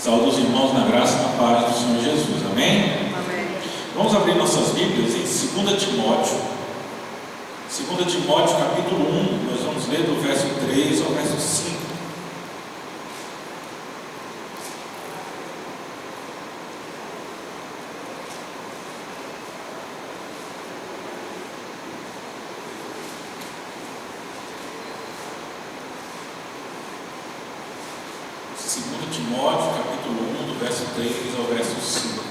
Saúdo os irmãos na graça e na paz do Senhor Jesus, amém? Amém. Vamos abrir nossas Bíblias em 2 Timóteo. 2 Timóteo capítulo 1, nós vamos ler do verso 3 ao verso 5. Timóteo, capítulo 1, do verso 3 ao verso 5.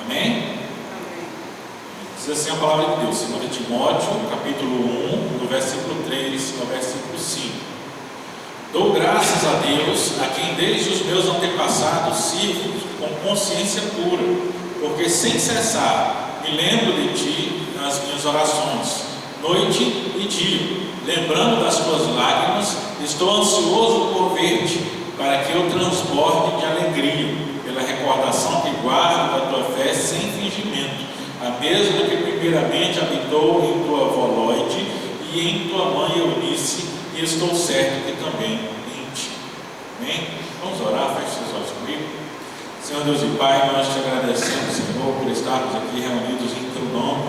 Amém? Diz assim a palavra de Deus, 2 Timóteo, capítulo 1, do versículo 3 ao versículo 5. Dou graças a Deus, a quem desde os meus antepassados sirvo com consciência pura, porque sem cessar me lembro de ti nas minhas orações, noite e dia, lembrando das tuas lágrimas, estou ansioso por ver-te, para que eu transborde de alegria, pela recordação que guardo da tua fé sem fingimento, a mesma que primeiramente habitou em tua avó Loide e em tua mãe Eunice, e estou certo que também em ti. Amém? Vamos orar, feche seus olhos comigo. Senhor Deus e Pai, nós te agradecemos, Senhor, por estarmos aqui reunidos em teu nome.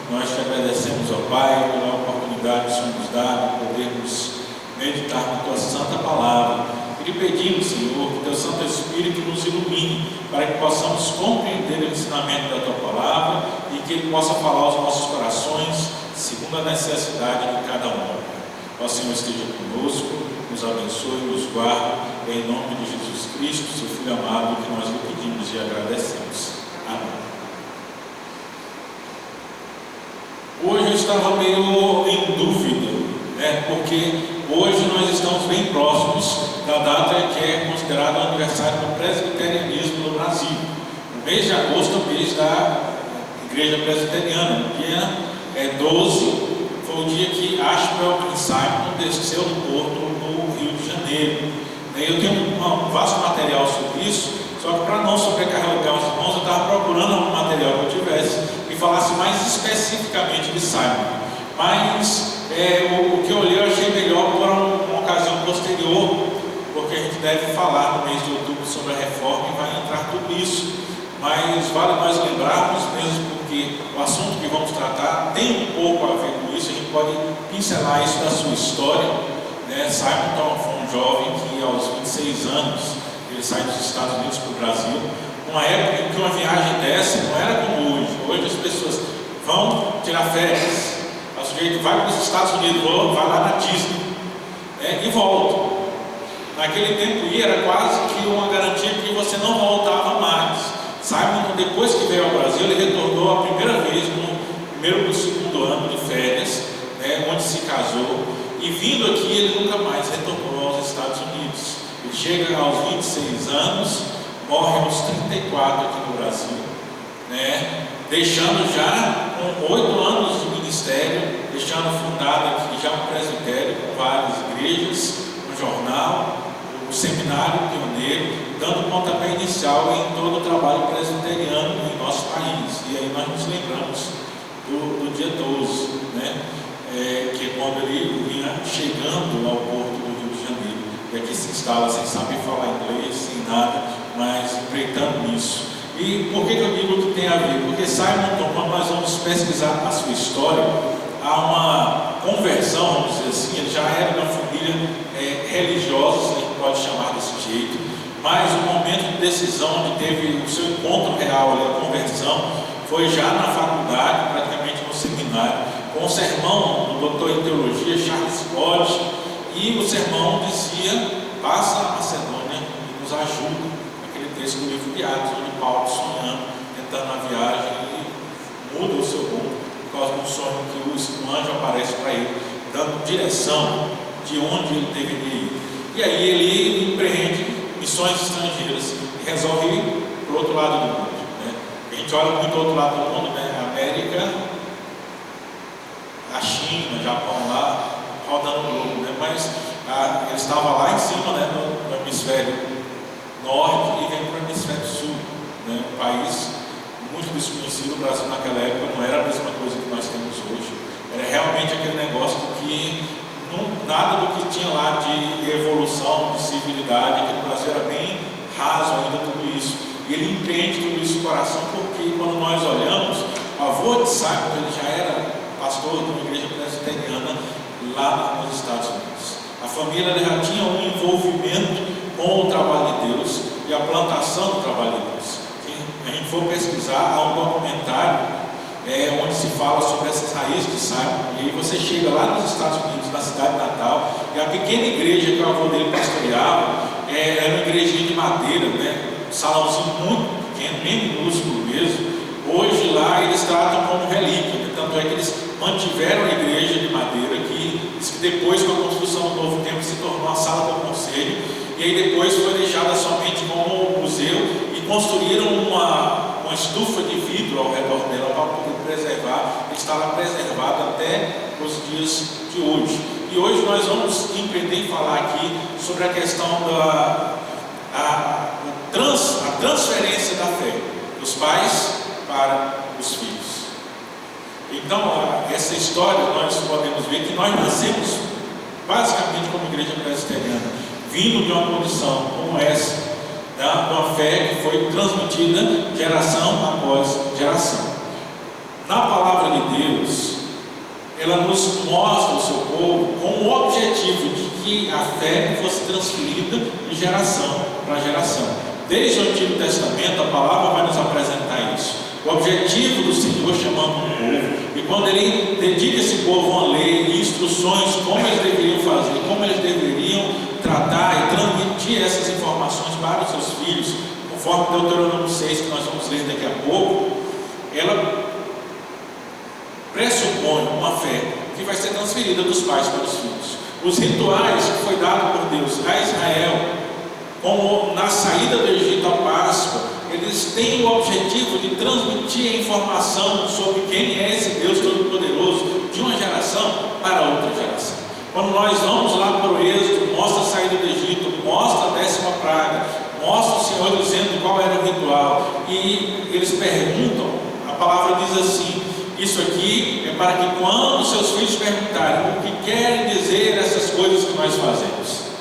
Nós te agradecemos, ó Pai, pela oportunidade que o Senhor nos dá de podermos meditar na tua santa palavra. E te pedimos, Senhor, que teu Santo Espírito nos ilumine, para que possamos compreender o ensinamento da tua palavra e que ele possa falar aos nossos corações, segundo a necessidade de cada um. Ó Senhor, esteja conosco, nos abençoe, nos guarde, em nome de Jesus Cristo, seu Filho amado, que nós lhe pedimos e agradecemos. Amém. Hoje eu estava meio em dúvida, porque hoje nós estamos bem próximos da data que é considerada o aniversário do presbiterianismo no Brasil. O mês de agosto é o mês da Igreja Presbiteriana. No dia 12 foi o dia que Ashwell Simon desceu no porto no Rio de Janeiro. Eu tenho um vasto material sobre isso, só que para não sobrecarregar os irmãos, eu estava procurando algum material que eu tivesse que falasse mais especificamente de Simon. Mas o que eu olhei eu achei melhor para uma ocasião posterior, porque a gente deve falar no mês de outubro sobre a reforma e vai entrar tudo isso. Mas vale nós lembrarmos, mesmo porque o assunto que vamos tratar tem um pouco a ver com isso, a gente pode pincelar isso da sua história. Simon foi um jovem que aos 26 anos, ele sai dos Estados Unidos para o Brasil, numa época em que uma viagem dessa não era como hoje. Hoje as pessoas vão tirar férias, o sujeito vai para os Estados Unidos, vai lá na Disney, e volta. Naquele tempo era quase que uma garantia de que você não voltava mais. Simon, depois que veio ao Brasil, ele retornou a primeira vez no primeiro ou segundo ano de férias, onde se casou, e vindo aqui ele nunca mais retornou aos Estados Unidos. Ele chega aos 26 anos, morre aos 34 aqui no Brasil, deixando já com 8 anos de ministério, deixando fundado aqui já um presbitério com várias igrejas, um jornal, um seminário pioneiro, dando pontapé inicial em todo o trabalho presbiteriano em nosso país. E aí nós nos lembramos do dia 12, que é quando ele vinha chegando ao porto do Rio de Janeiro, e aqui se instala sem saber falar inglês, sem nada, mas empreitando nisso. E por que eu digo que tem a ver? Porque Simon, quando nós vamos pesquisar a sua história, há uma conversão, vamos dizer assim. Ele já era de uma família religiosa, se a gente pode chamar desse jeito, mas o momento de decisão onde teve o seu encontro real, a conversão, foi já na faculdade, praticamente no seminário, com o sermão do doutor em teologia Charles Scott, e o sermão dizia: passa a Macedônia e nos ajuda. Aquele texto do livro de Atos, onde Paulo, sonhando, tentando a viagem, e muda o seu rumo por causa de um sonho que um anjo aparece para ele, dando direção de onde ele deveria ir. E aí ele empreende missões estrangeiras e resolve ir para o outro lado do mundo. A gente olha muito para o outro lado do mundo, América, a China, Japão lá, rodando o globo, mas ele estava lá em cima, né, no hemisfério norte e vem para o hemisfério sul, né, um país muito desconhecido. O Brasil naquela época não era a mesma coisa que nós temos hoje. Era realmente aquele negócio que nada do que tinha lá de evolução, de civilidade. Aqui no Brasil era bem raso ainda tudo isso. E ele entende tudo isso no coração, porque quando nós olhamos, o avô de Simon, ele já era pastor de uma igreja presbiteriana lá nos Estados Unidos. A família já tinha um envolvimento com o trabalho de Deus e a plantação do trabalho de Deus. Se a gente for pesquisar, há um documentário onde se fala sobre essas raízes de Simon, e aí você chega lá nos Estados Unidos, na cidade natal, e a pequena igreja que o avô dele pastoreava era uma igrejinha de madeira, né? Um salãozinho muito pequeno, bem minúsculo mesmo. Hoje lá eles tratam como relíquia, né? Tanto é que eles mantiveram a igreja de madeira, que diz que depois, com a construção do Novo Templo, se tornou a sala do conselho, e aí depois foi deixada somente como museu, e construíram uma estufa de vidro ao redor dela para poder preservar. Está lá preservada até os dias de hoje. E hoje nós vamos empreender em falar aqui sobre a questão da transferência da fé dos pais para os filhos. Então, essa história nós podemos ver que nós nascemos basicamente como igreja presbiteriana, vindo de uma condição como essa, de uma fé que foi transmitida geração após geração. Na palavra de Deus, ela nos mostra o seu povo com o objetivo de que a fé fosse transferida de geração para geração. Desde o Antigo Testamento, a palavra vai nos apresentar isso. O objetivo do Senhor chamando o povo, e quando Ele dedica esse povo a lei, instruções, como eles deveriam fazer, como eles deveriam tratar e transmitir essas informações para os seus filhos, conforme Deuteronômio 6, que nós vamos ler daqui a pouco, ela pressupõe uma fé que vai ser transferida dos pais para os filhos. Os rituais que foi dado por Deus a Israel, como na saída do Egito, a Páscoa, eles têm o objetivo de transmitir a informação sobre quem é esse Deus Todo-Poderoso de uma geração para outra geração. Quando nós vamos lá para o Êxodo, mostra a saída do Egito, mostra a 10ª praga, mostra o Senhor dizendo qual era o ritual, e eles perguntam, a palavra diz assim: isso aqui é para que quando seus filhos perguntarem o que querem dizer essas coisas que nós fazemos,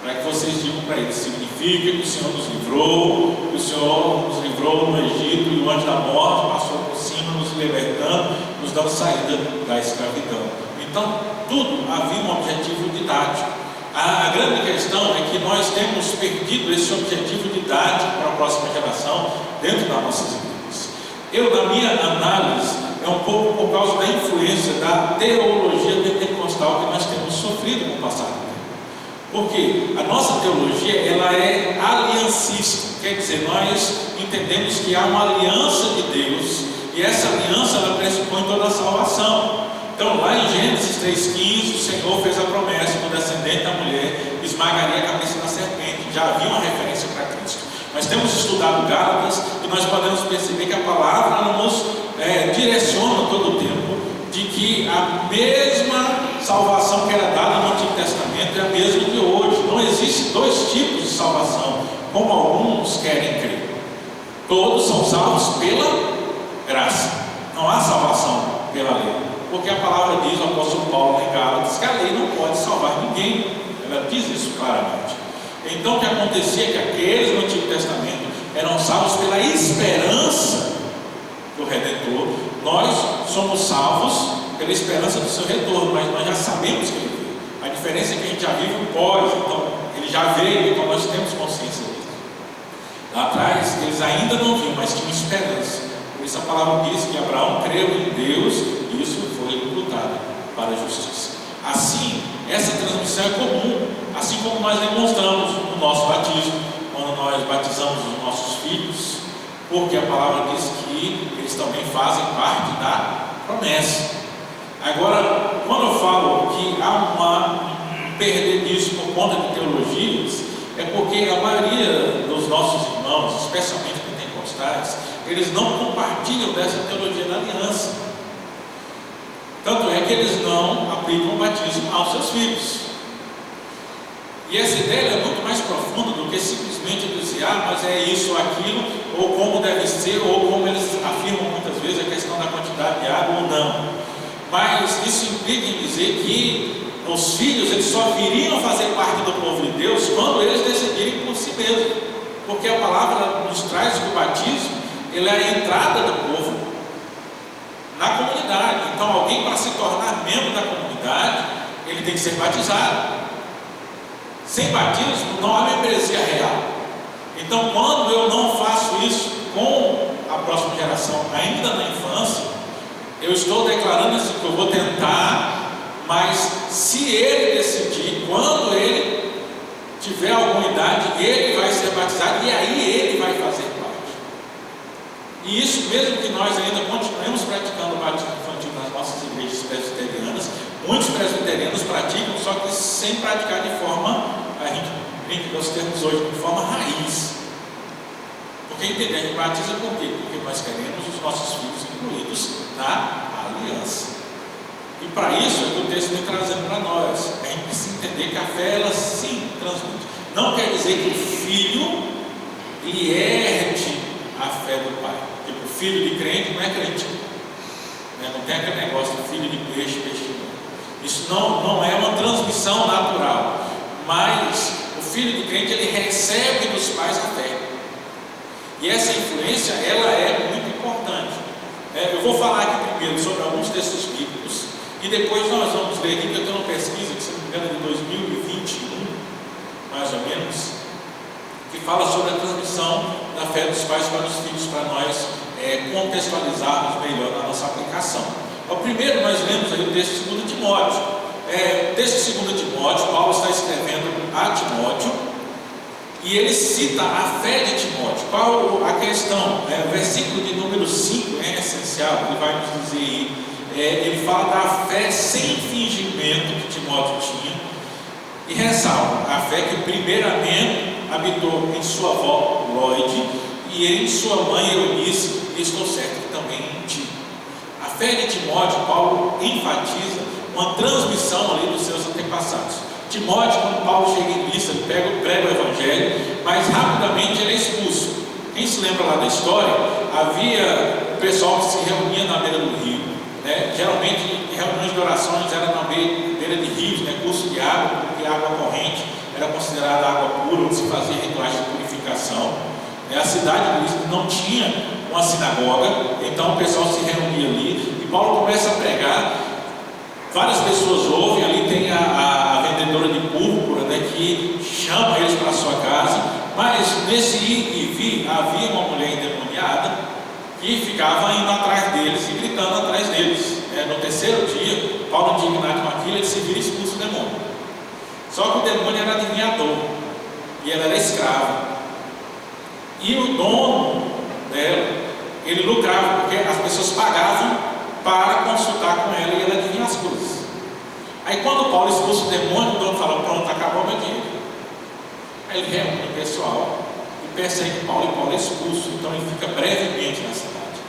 para que vocês digam para eles: significa que o Senhor nos livrou, que o Senhor nos livrou no Egito e o anjo da morte passou por cima, nos libertando, nos dando saída da escravidão. Então, tudo havia um objetivo didático. A grande questão é que nós temos perdido esse objetivo didático para a próxima geração dentro das nossas igrejas. Eu, na minha análise, é um pouco por causa da influência da teologia pentecostal que nós temos sofrido no passado. Porque a nossa teologia, ela é aliancista, quer dizer, nós entendemos que há uma aliança de Deus, e essa aliança ela pressupõe toda a salvação. Então, lá em Gênesis 3,15, o Senhor fez a promessa que o descendente da mulher esmagaria a cabeça da serpente. Já havia uma referência para Cristo. Nós temos estudado Gálatas e nós podemos perceber que a palavra nos direciona todo o tempo de que a mesma salvação que era dada no Antigo Testamento é a mesma de hoje. Não existe dois tipos de salvação, como alguns querem crer. Todos são salvos pela graça. Não há salvação pela lei. Porque a palavra diz, o apóstolo Paulo em Gálatas, que a lei não pode salvar ninguém. Ela diz isso claramente. Então o que acontecia é que aqueles no Antigo Testamento eram salvos pela esperança do Redentor. Nós somos salvos pela esperança do seu retorno, mas nós já sabemos que ele veio. A diferença é que a gente já vive o pós, então ele já veio, então nós temos consciência disso. Lá atrás eles ainda não viam, mas tinham esperança. Por isso a palavra diz que Abraão creu em Deus e isso foi imputado para a justiça. Assim, essa transmissão é comum, assim como nós demonstramos no nosso batismo, quando nós batizamos os nossos filhos, porque a palavra diz que eles também fazem parte da promessa. Agora, quando eu falo que há um perder disso por conta de teologias, é porque a maioria dos nossos irmãos, especialmente pentecostais, eles não compartilham dessa teologia da aliança. Tanto é que eles não aplicam o batismo aos seus filhos. E essa ideia é muito mais profunda do que simplesmente dizer, mas é isso ou aquilo, ou como deve ser, ou como eles afirmam muitas vezes a questão da quantidade de água ou não. Mas isso implica em dizer que os filhos eles só viriam fazer parte do povo de Deus quando eles decidirem por si mesmos. Porque a palavra nos traz que o batismo ele é a entrada do povo na comunidade. Então alguém, para se tornar membro da comunidade, ele tem que ser batizado. Sem batismo não há membresia real. Então quando eu não faço isso com a próxima geração ainda na infância, eu estou declarando assim que eu vou tentar, mas se ele decidir, quando ele tiver alguma idade, ele vai ser batizado e aí ele vai fazer parte. E isso mesmo que nós ainda continuemos praticando o batismo infantil nas nossas igrejas presbiterianas, muitos presbiterianos praticam, só que sem praticar de forma, a gente brinca os termos hoje, de forma raiz. Porque entender, a gente batiza por quê? Porque nós queremos os nossos filhos incluídos na aliança. E para isso é que o texto vem trazendo para nós. A gente precisa entender que a fé, ela sim transmite. Não quer dizer que o filho ele herde a fé do pai. Tipo, filho de crente não é crente. Não tem aquele negócio de filho de peixe, peixe de mão. Isso não é uma transmissão natural. Mas o filho de crente, ele recebe dos pais a fé. E essa influência, ela é muito importante. Eu vou falar aqui primeiro sobre alguns textos bíblicos e depois nós vamos ler aqui, que eu tenho uma pesquisa, que se não me engano é de 2021, mais ou menos, que fala sobre a transmissão da fé dos pais para os filhos, para nós contextualizarmos melhor na nossa aplicação. O primeiro, nós lemos aí o texto de 2 Timóteo. O texto de 2 Timóteo, Paulo está escrevendo a Timóteo, e ele cita a fé de Timóteo. Qual a questão? O versículo de número 5 é essencial, ele vai nos dizer aí. Ele fala da fé sem fingimento que Timóteo tinha, e ressalva a fé que primeiramente habitou em sua avó Lóide e em sua mãe Eunice, e estou certo que também em ti. A fé de Timóteo, Paulo enfatiza uma transmissão ali dos seus antepassados. Timóteo, quando Paulo chega em Lista, ele prega o evangelho, mas rapidamente ele é expulso. Quem se lembra lá da história, havia o pessoal que se reunia na beira do rio, geralmente reuniões de orações eram na beira de rios, curso de água, porque a água corrente era considerada água pura, onde se fazia rituais de purificação. A cidade de Lista não tinha uma sinagoga, então o pessoal se reunia ali, e Paulo começa a pregar. Várias pessoas ouvem, ali tem a vendedora de púrpura, que chama eles para a sua casa, mas nesse ir e vir havia uma mulher endemoniada que ficava indo atrás deles e gritando atrás deles. No terceiro dia, Paulo, indignado com aquilo, ele se vira e expulsa o demônio. Só que o demônio era adivinhador e ela era escrava. E o dono dela, ele lucrava, porque as pessoas pagavam para consultar com ela e ela adivinha as coisas. Aí quando Paulo expulsa o demônio, o dono fala: pronto, acabou meu dinheiro. Aí ele reúne o pessoal e persegue Paulo, e Paulo é expulso. Então ele fica brevemente na cidade.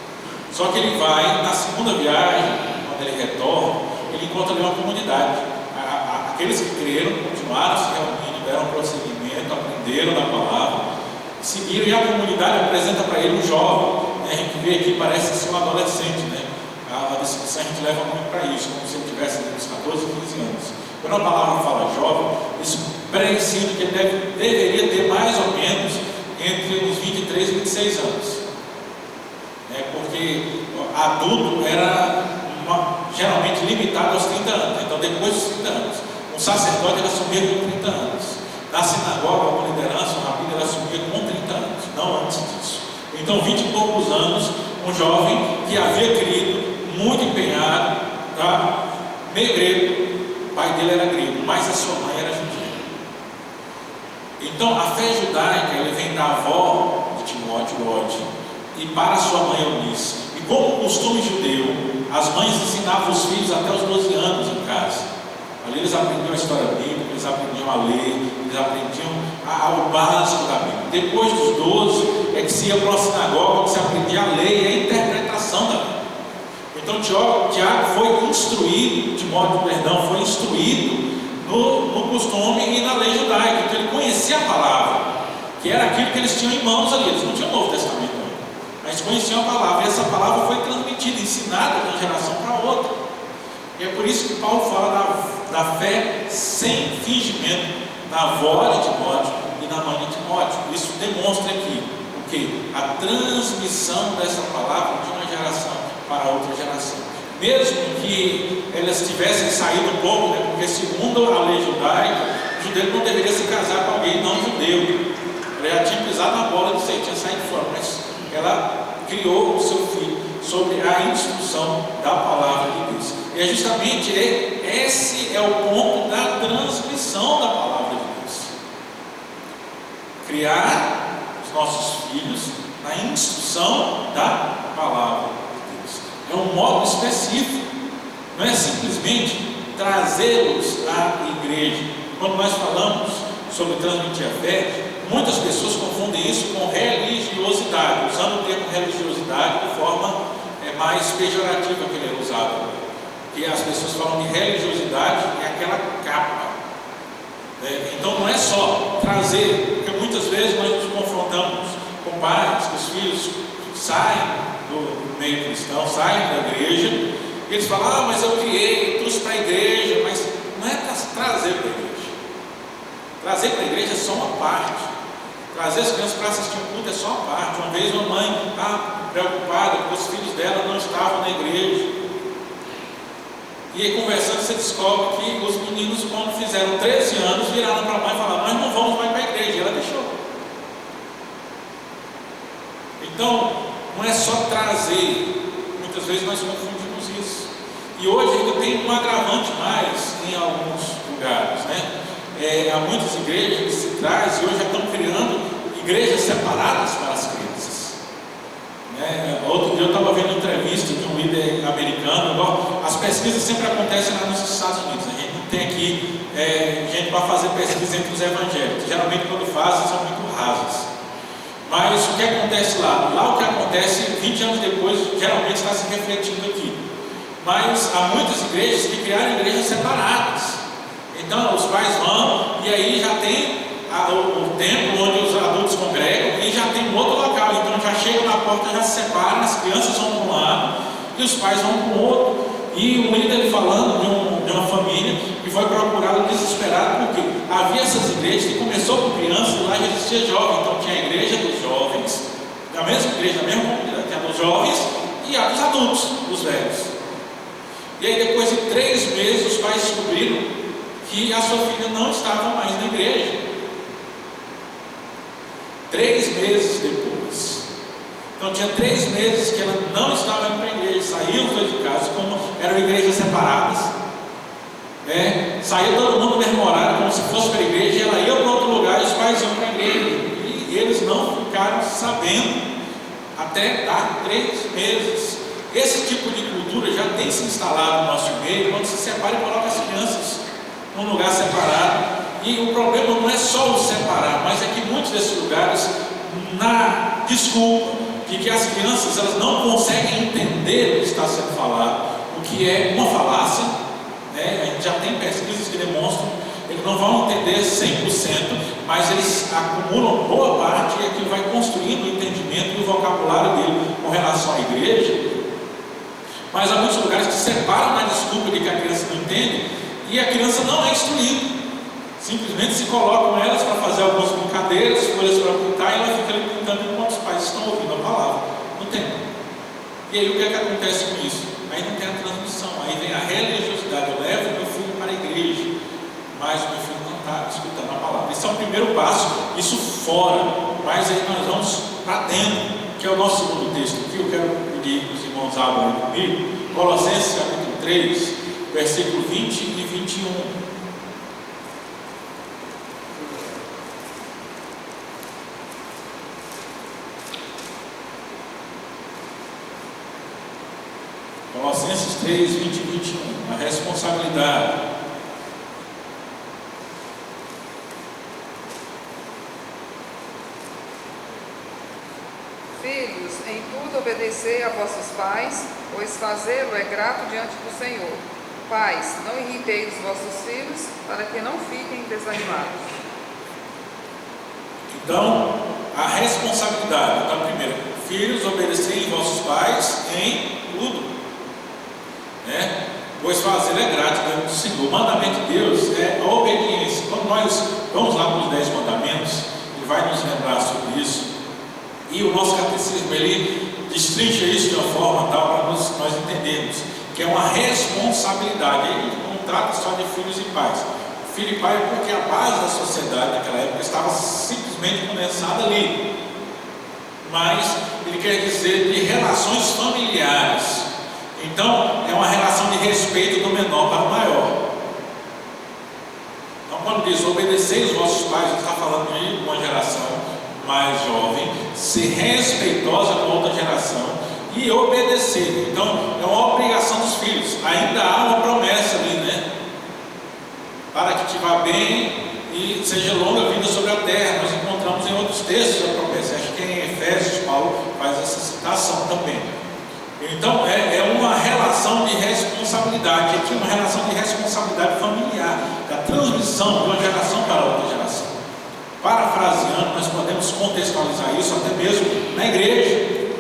Só que ele vai, na segunda viagem, quando ele retorna, ele encontra ali uma comunidade. Aqueles que creram continuaram se reunindo, deram prosseguimento, aprenderam da palavra, seguiram, e a comunidade apresenta para ele um jovem. A gente vê aqui, parece ser um adolescente, A descrição a gente leva muito para isso, como se ele tivesse uns 14, 15 anos. Quando a palavra fala jovem, isso pré-ensina que ele deveria ter mais ou menos entre uns 23 e 26 anos. Porque adulto era geralmente limitado aos 30 anos. Então, depois dos 30 anos, um sacerdote ele assumia com 30 anos. Na sinagoga, uma liderança, um rabino, ele assumia com 30 anos, não antes disso. Então, 20 e poucos anos, um jovem que havia crido, muito empenhado, meio grego. O pai dele era grego, mas a sua mãe era judia. Então a fé judaica ele vem da avó de Timóteo, Lóide, e para a sua mãe Eunice. E como costume judeu, as mães ensinavam os filhos até os 12 anos em casa. Ali eles aprendiam a história bíblica, eles aprendiam a ler, eles aprendiam o básico da Bíblia. Depois dos 12 é que se ia para a sinagoga, que se aprendia a lei e a interpretação da Bíblia. Então Tiago foi instruído, Timóteo, foi instruído no costume e na lei judaica. conhecia a palavra, que era aquilo que eles tinham em mãos ali. Eles não tinham o Novo Testamento ainda, mas conheciam a palavra, e essa palavra foi transmitida, ensinada de uma geração para outra. E é por isso que Paulo fala da fé sem fingimento, na avó de Timóteo e na mãe de Timóteo. Isso demonstra aqui o que? A transmissão dessa palavra de uma geração para outra geração. Mesmo que elas tivessem saído um pouco, né? Porque segundo a lei judaica, o judeu não deveria se casar com alguém não judeu. Ela já tinha pisado na bola de ser, tinha saído fora, mas ela criou o seu filho sobre a instrução da palavra de Deus. E é justamente esse é o ponto da transmissão da palavra de Deus. Criar os nossos filhos na instrução da palavra de Deus. É um modo específico, não é simplesmente trazê-los à igreja. Quando nós falamos sobre transmitir a fé, muitas pessoas confundem isso com religiosidade, usando o termo religiosidade de forma mais pejorativa que ele é usado. Que as pessoas falam que religiosidade é aquela capa. Então não é só trazer, porque muitas vezes nós nos confrontamos com pais, que os filhos saem do meio cristão, saem da igreja, e eles falam, mas eu criei, trouxe para a igreja, mas não é trazer para a igreja. Trazer para a igreja é só uma parte. Trazer as crianças para assistir o culto é só uma parte. Uma vez uma mãe preocupada porque os filhos dela não estavam na igreja. E aí conversando você descobre que os meninos, quando fizeram 13 anos, viraram para a mãe e falaram, nós não vamos mais para a igreja. E ela deixou. Então, não é só trazer. Muitas vezes nós confundimos isso. E hoje ainda tem um agravante mais em alguns lugares, né? Há muitas igrejas que se traz e hoje já estão criando igrejas separadas para as crianças. Outro dia eu estava vendo uma entrevista de um líder americano. As pesquisas sempre acontecem lá nos Estados Unidos. A gente não tem aqui gente para fazer pesquisa entre os evangélicos. Geralmente quando fazem são muito rasas. Mas o que acontece lá? Lá o que acontece 20 anos depois geralmente está se refletindo aqui. Mas há muitas igrejas que criaram igrejas separadas. Então os pais vão e aí já tem o templo onde os adultos congregam e já tem um outro local. Então já chegam na porta, já se separam, as crianças vão para um lado e os pais vão para o outro. E o líder falando de uma família que foi procurá-lo desesperado porque havia essas igrejas que começou com crianças e lá já existia jovem. Então tinha a igreja dos jovens, da mesma igreja, da mesma comunidade, que a dos jovens e a dos adultos, dos velhos. E aí depois de 3 meses os pais descobriram que a sua filha não estava mais na igreja. 3 meses depois. Então tinha 3 meses que ela não estava indo para a igreja. Saíam os dois de casa, como eram igrejas separadas. Saía todo mundo no mesmo horário, como se fosse para a igreja, e ela ia para outro lugar e os pais iam para a igreja. E eles não ficaram sabendo até dar 3 meses. Esse tipo de cultura já tem se instalado no nosso meio, quando se separa e coloca as crianças num lugar separado. E o problema não é só o separar, mas é que muitos desses lugares, na desculpa de que as crianças elas não conseguem entender o que está sendo falado, o que é uma falácia, a gente já tem pesquisas que demonstram, eles não vão entender 100%, mas eles acumulam boa parte e aquilo vai construindo o entendimento e o vocabulário dele com relação à igreja. Mas há muitos lugares que separam na desculpa de que a criança não entende e a criança não é instruída. Simplesmente se colocam elas para fazer algumas brincadeiras, folhas para pintar, e ela fica ali pintando enquanto os pais estão ouvindo a palavra. Não tem. E aí o que é que acontece com isso? Aí não tem a transmissão, aí vem a religiosidade. Eu levo meu filho para a igreja, mas meu filho não está escutando a palavra. Esse é o primeiro passo, isso fora. Mas aí nós vamos para dentro, que é o nosso segundo texto aqui. Eu quero pedir que os irmãos abram comigo. Colossenses capítulo 3, versículo 20 e 21. Colossenses 3, 20 e 21, a responsabilidade. Filhos, em tudo obedecei a vossos pais, pois fazê-lo é grato diante do Senhor. Pais, não irritei os vossos filhos, para que não fiquem desanimados. Então, a responsabilidade. Então, primeiro, filhos, obedecei vossos pais em tudo, né? Pois fazer é grato diante do Senhor. O mandamento de Deus é a obediência. Quando nós vamos lá para os 10 mandamentos, ele vai nos lembrar sobre isso. E o nosso catecismo, ele destrincha isso de uma forma tal para nós entendermos que é uma responsabilidade. Ele não trata só de filhos e pais. Filho e pai é porque a base da sociedade naquela época estava simplesmente condensada ali. Mas ele quer dizer de relações familiares. Então, é uma relação de respeito do menor para o maior. Então, quando diz obedecei os vossos pais, ele está falando de uma geração mais jovem, ser respeitosa com outra geração e obedecer. Então, é uma obrigação dos filhos. Ainda há uma promessa ali, né? Para que te vá bem e seja longa a vida sobre a terra. Nós encontramos em outros textos a promessa. Acho que em Efésios, Paulo faz essa citação também. Então, é uma relação de responsabilidade. Aqui é uma relação de responsabilidade familiar, da transmissão de uma geração para outra geração. Parafraseando, nós podemos contextualizar isso até mesmo na igreja,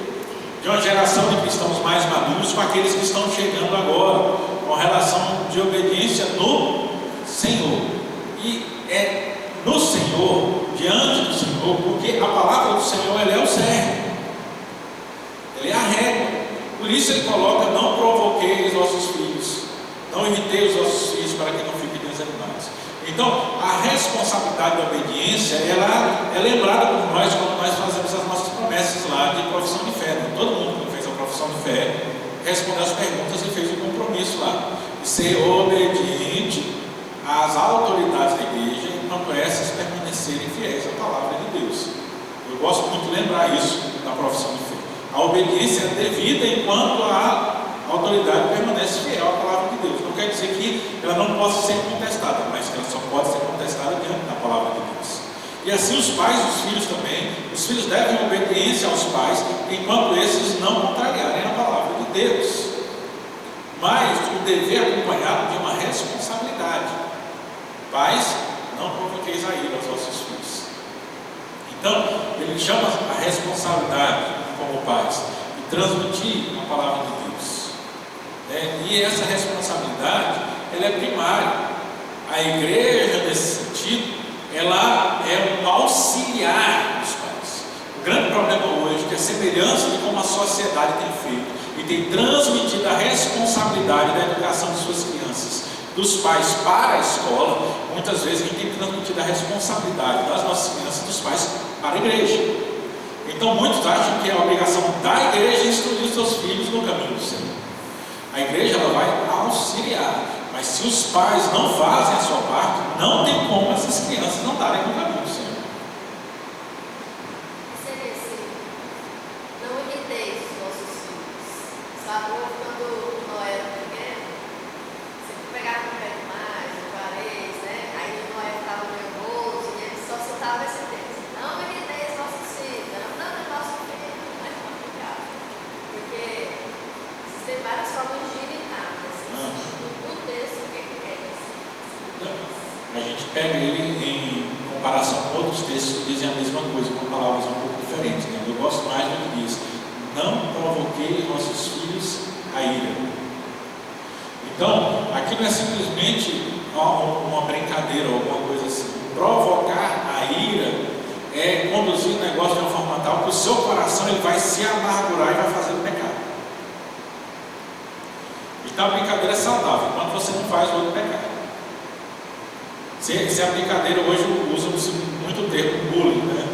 de uma geração de cristãos mais maduros com aqueles que estão chegando agora, com relação de obediência no Senhor. E é no Senhor, diante do Senhor, porque a palavra do Senhor, ela é o cerne, ele é a régua. Por isso ele coloca: não provoquei os vossos filhos, não irritei os vossos filhos para que não fiquem desanimados. Então, a responsabilidade da obediência, ela é lembrada por nós quando nós fazemos as nossas promessas lá de profissão de fé. Né? Todo mundo que fez a profissão de fé respondeu as perguntas e fez o compromisso lá de ser obediente às autoridades da igreja, enquanto essas permanecerem fiéis à palavra de Deus. Eu gosto muito de lembrar isso na profissão de fé. A obediência é devida enquanto a autoridade permanece fiel à palavra de Deus. Não quer dizer que ela não possa ser contestada, mas que ela só pode ser contestada diante da palavra de Deus. E assim os pais e os filhos também. Os filhos devem obediência aos pais, enquanto esses não contrariarem a palavra de Deus. Mas o dever acompanhado de uma responsabilidade. Pais, não provoqueis a ira aos vossos filhos. Então, ele chama a responsabilidade como pais e transmitir a palavra de Deus. E essa responsabilidade, ela é primária. A igreja, nesse sentido, ela é um auxiliar dos pais. O grande problema hoje é que a semelhança de como a sociedade tem feito e tem transmitido a responsabilidade da educação de suas crianças dos pais para a escola, muitas vezes a gente tem transmitido a responsabilidade das nossas crianças dos pais para a igreja. Então muitos acham que é a obrigação da igreja instruir os seus filhos no caminho do Senhor. A igreja, ela vai auxiliar, mas se os pais não fazem a sua parte, não tem como essas crianças não darem no caminho do Senhor. Seria assim: não imiteis os vossos filhos. Sabe, quando Noé era pequeno, você pegava no pé demais, uma vez, né? Aí Noé ficava nervoso e ele só soltava esse texto: não imiteis os vossos filhos. Não é nosso filho, não é complicado, porque tem várias formas de imitar, no texto, o que é isso? A gente pega ele em comparação com outros textos que dizem a mesma coisa, com palavras um pouco diferentes. Né? Eu gosto mais do que diz: não provoquei vossos filhos a ira. Então, aqui não é simplesmente uma brincadeira ou alguma coisa assim. Provocar a ira é conduzir o negócio de uma forma tal que o seu coração ele vai se amargurar e vai fazer o pecado. Então a brincadeira é saudável, quando você não faz o outro pecado. Se a brincadeira hoje usa-se muito o termo bullying, né?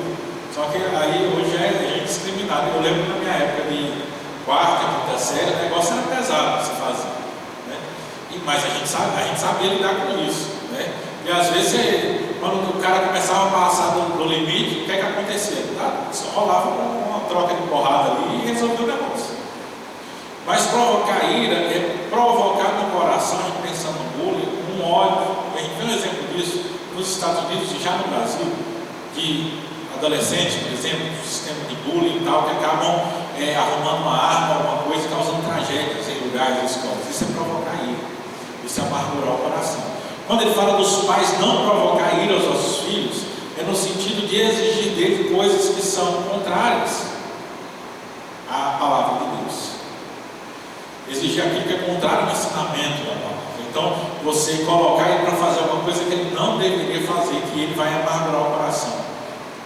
Só que aí hoje é discriminado. Eu lembro na minha época de quarta, quinta série, o negócio era pesado de se fazer, né? Mas a gente sabia lidar com isso, né? E às vezes, quando o cara começava a passar do limite, o que é que acontecia? Só rolava uma troca de porrada ali e resolveu o negócio. Mas provocar ira é provocar no coração, a gente pensando no bullying, um ódio. A gente tem um exemplo disso nos Estados Unidos e já no Brasil, de adolescentes, por exemplo, do sistema de bullying e tal, que acabam arrumando uma arma, alguma coisa, causando tragédias em lugares, escolas. Isso é provocar ira, isso é amargurar o coração. Quando ele fala dos pais não provocar ira aos nossos filhos, é no sentido de exigir exige coisas que são contrárias à palavra de Deus. Exigir aquilo que é contrário ao ensinamento da palavra. Então, você colocar ele para fazer alguma coisa que ele não deveria fazer, que ele vai amargurar o coração.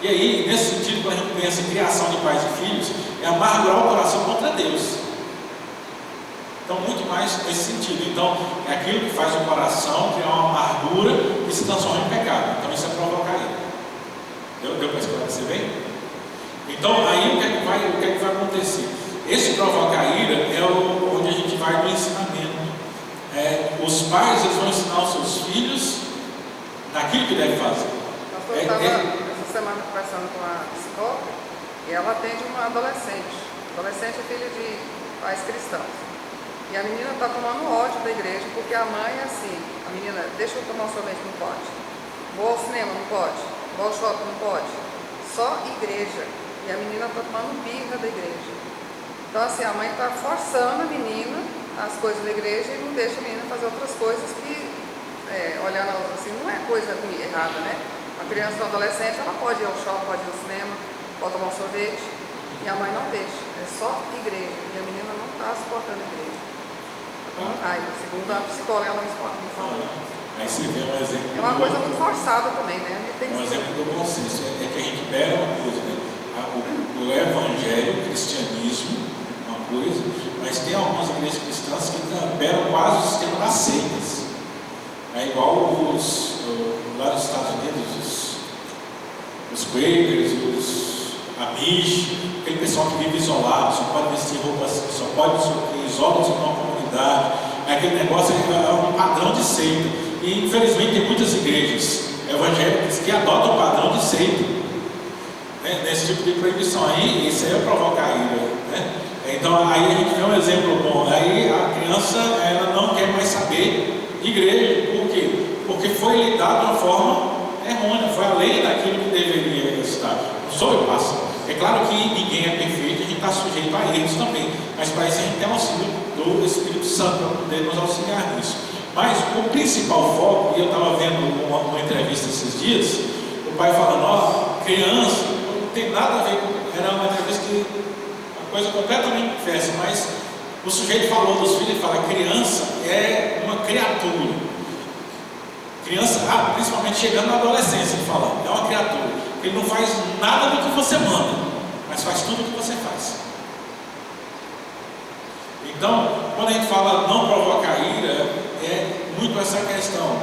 E aí, nesse sentido, quando a gente pensa em criação de pais e filhos, é amargurar o coração contra Deus. Então, muito mais nesse sentido. Então, é aquilo que faz o coração criar uma amargura e se transforma em pecado. Então, isso é provocar ele. Deu para esclarecer bem? Então, aí o que é que vai acontecer? Esse provocar ira é onde a gente vai no ensinamento. Os pais eles vão ensinar os seus filhos naquilo que devem fazer. Eu estava essa semana conversando com a psicóloga e ela atende uma adolescente. Adolescente é filha de pais cristãos. E a menina está tomando ódio da igreja porque a mãe é assim. A menina, deixa eu tomar um sorvete, não pode. Vou ao cinema, não pode. Vou ao shopping, não pode. Só igreja. E a menina está tomando birra da igreja. Então assim, a mãe está forçando a menina as coisas da igreja e não deixa a menina fazer outras coisas que, olhando assim, não é coisa ruim, errada, né? A criança ou adolescente, ela pode ir ao shopping, pode ir ao cinema, pode tomar um sorvete, e a mãe não deixa, é só igreja, e a menina não está suportando a igreja. Segundo a psicóloga, ela me falou. Aí você vê um exemplo. É uma coisa muito forçada também, né? Um exemplo do bom senso, é que a gente pega uma coisa, né? O evangelho, o cristianismo, uma coisa, mas tem algumas igrejas cristãs que beram quase o sistema das seitas. É igual lá nos Estados Unidos, os Quakers, os Amish, aquele pessoal que vive isolado, só pode vestir roupas, só pode isola-se em uma comunidade. Aquele negócio é um padrão de seita. E infelizmente tem muitas igrejas evangélicas que adotam o padrão de seita, né? Nesse tipo de proibição. Aí, isso aí é provocar ira, né? Então, aí a gente vê um exemplo bom. Aí a criança ela não quer mais saber de igreja. Por quê? Porque foi lhe dado de uma forma errônea, foi além daquilo que deveria estar. Não sou eu passo. É claro que ninguém é perfeito, a gente está sujeito a erros também. Mas para isso a gente tem o auxílio do Espírito Santo para poder nos auxiliar nisso. Mas o principal foco, e eu estava vendo uma entrevista esses dias, o pai falando, ó, criança, não tem nada a ver com. Era uma entrevista que. Coisa completamente diversa, mas o sujeito falou dos filhos e fala: criança é uma criatura. Criança, principalmente chegando na adolescência, ele fala, é uma criatura. Ele não faz nada do que você manda, mas faz tudo o que você faz. Então, quando a gente fala não provocar ira, é muito essa questão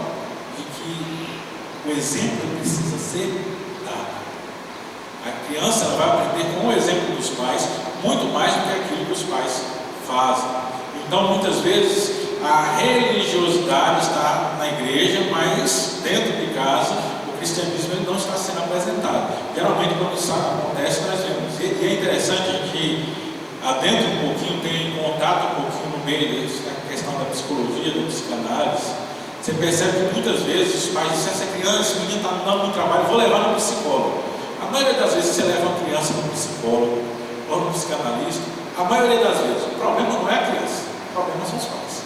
de que o exemplo precisa ser dado. A criança vai aprender com o exemplo dos pais muito mais do que aquilo que os pais fazem. Então, muitas vezes, a religiosidade está na igreja, mas dentro de casa, o cristianismo ele não está sendo apresentado. Geralmente, quando isso acontece, nós vemos. E é interessante que, adentro um pouquinho, tem contato um pouquinho no meio da questão da psicologia, da psicanálise. Você percebe que muitas vezes os pais dizem: essa criança, esse menino está dando muito trabalho, vou levar no psicólogo. A maioria das vezes você leva uma criança no psicólogo ou no psicanalista, a maioria das vezes o problema não é a criança, o problema são os pais.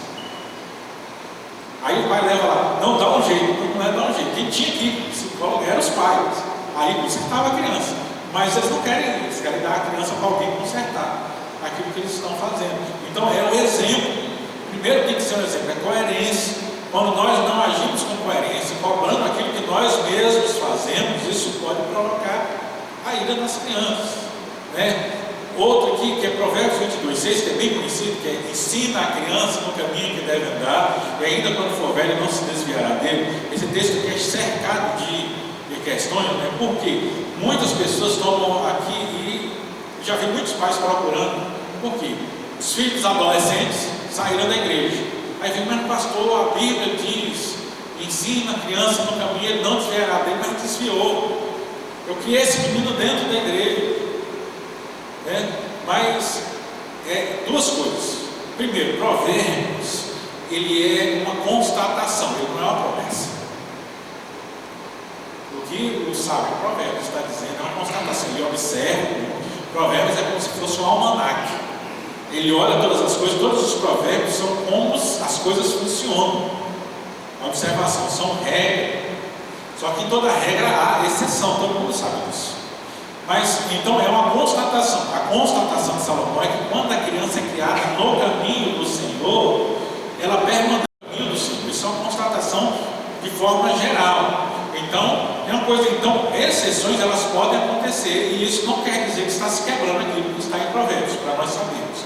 Aí o pai leva lá, não dá um jeito, não é dar um jeito. Quem tinha que ir no psicólogo eram os pais. Aí consertava a criança. Mas eles não querem isso, eles querem dar a criança para alguém consertar aquilo que eles estão fazendo. Então é o exemplo. Primeiro tem que ser um exemplo, é coerência. Quando nós não agimos com coerência, cobrando aquilo que nós mesmos fazemos, isso pode provocar a ira das crianças, né? Outro aqui, que é Provérbios 22:6, que é bem conhecido, que é: ensina a criança no caminho que deve andar, e ainda quando for velho não se desviará dele. Esse texto aqui é cercado de questões, né? Porque muitas pessoas tomam aqui, e já vi muitos pais procurando, porque os filhos adolescentes saíram da igreja. Aí vem: mas pastor, a Bíblia diz, ensina a criança no caminho, ele não desviará dele, mas desviou. Eu criei esse menino dentro da igreja, né? Mas duas coisas. Primeiro, Provérbios, ele é uma constatação, ele não é uma promessa. O que o sábio Provérbios está dizendo é uma constatação. Ele observa. Provérbios é como se fosse um almanaque. Ele olha todas as coisas, todos os provérbios são como as coisas funcionam. A observação, são regras. Só que em toda regra há exceção, todo mundo sabe disso. Mas então é uma constatação. A constatação de Salomão é que quando a criança é criada no caminho do Senhor, ela permanece no caminho do Senhor. Isso é uma constatação de forma geral. Então, é uma coisa, então, exceções elas podem acontecer, e isso não quer dizer que está se quebrando aquilo que está em Provérbios, para nós sabermos.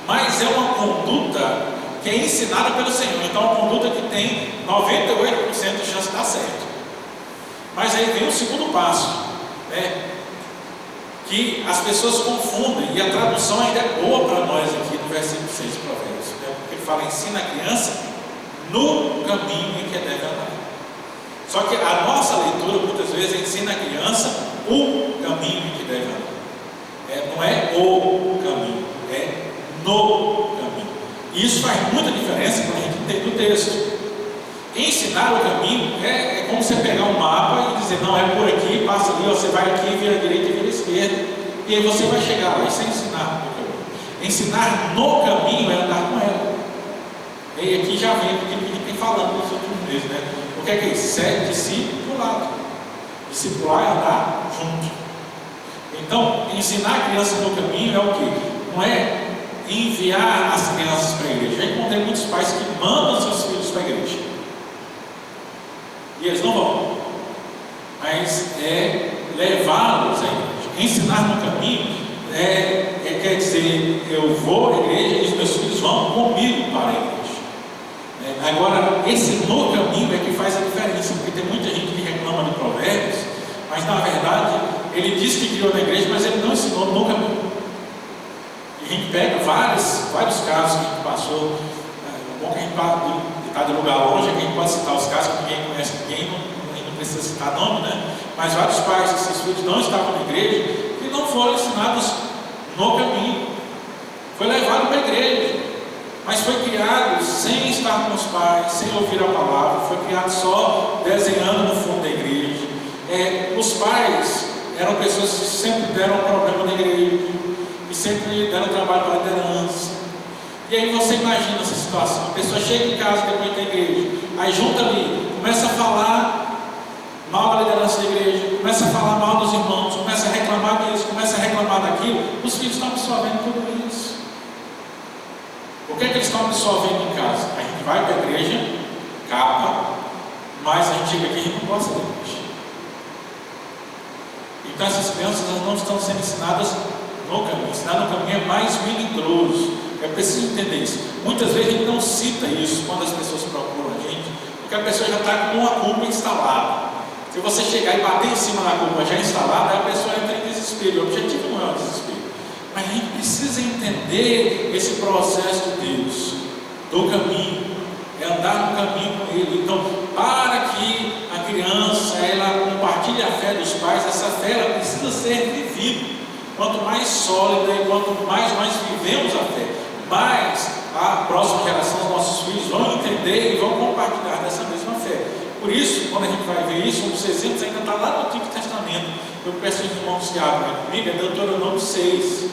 Mas é uma conduta que é ensinada pelo Senhor. Então, é uma conduta que tem 98% de chance de dar certo. Mas aí vem o segundo passo, né? Que as pessoas confundem, e a tradução ainda é boa para nós aqui no versículo 6 de Provérbios, né? Porque ele fala: ensina a criança no caminho em que deve andar. Só que a nossa leitura muitas vezes ensina a criança o caminho em que deve andar. Não é o caminho, é no caminho. E isso faz muita diferença quando a gente entende o texto. Ensinar o caminho é como você pegar um mapa e dizer: não, é por aqui, passa ali, você vai aqui, vira à direita e vira à esquerda, e aí você vai chegar lá. Isso é ensinar no caminho. Ensinar no caminho é andar com ela. E aqui já vem aquilo que a gente tem falando nos últimos meses, né? O que é isso? É discipulado. Discipular é andar junto. Então, ensinar a criança no caminho é o quê? Não é enviar as crianças para a igreja. Já encontrei muitos pais que mandam seus filhos para a igreja e eles não vão, mas é levá-los à igreja. Ensinar no caminho quer dizer: eu vou à igreja e os meus filhos vão comigo para a igreja. Agora, esse no caminho é que faz a diferença, porque tem muita gente que reclama de Provérbios, mas na verdade ele diz que criou na igreja, mas ele não ensinou no caminho. E a gente pega vários casos que a gente passou. É bom que a gente está de lugar longe, que a gente pode citar os casos, que ninguém conhece ninguém, não precisa citar nome, né? Mas vários pais que seus filhos não estavam na igreja e não foram ensinados no caminho. Foi levado para a igreja, mas foi criado sem estar com os pais, sem ouvir a palavra, foi criado só desenhando no fundo da igreja. Os pais eram pessoas que sempre deram problema na igreja, que sempre deram trabalho para a liderança. E aí você imagina essa situação: a pessoa chega em casa depois da igreja, aí junta ali, começa a falar mal da liderança da igreja, começa a falar mal dos irmãos, começa a reclamar disso, começa a reclamar daquilo. Os filhos estão absorvendo tudo isso. O que é que eles estão absorvendo em casa? A gente vai para a igreja, capa, mas a gente chega aqui e a gente não gosta da igreja. Então essas crianças não estão sendo ensinadas no caminho. Ensinar no caminho é mais melindroso. É preciso entender isso. Muitas vezes a gente não cita isso quando as pessoas procuram a gente, porque a pessoa já está com uma culpa instalada. Se você chegar e bater em cima da culpa já instalada, a pessoa entra em desespero. O objetivo não é o desespero, mas a gente precisa entender esse processo de Deus, do caminho, é andar no caminho com Ele. Então, para que a criança ela compartilhe a fé dos pais, essa fé ela precisa ser vivida. Quanto mais sólida e quanto mais nós vivemos a fé, mais a próxima geração, os nossos filhos vão entender e vão compartilhar dessa mesma fé. Por isso, quando a gente vai ver isso, um dos exemplos ainda está lá no Antigo Testamento. Eu peço aos irmãos que abrem comigo, é Deuteronômio 6.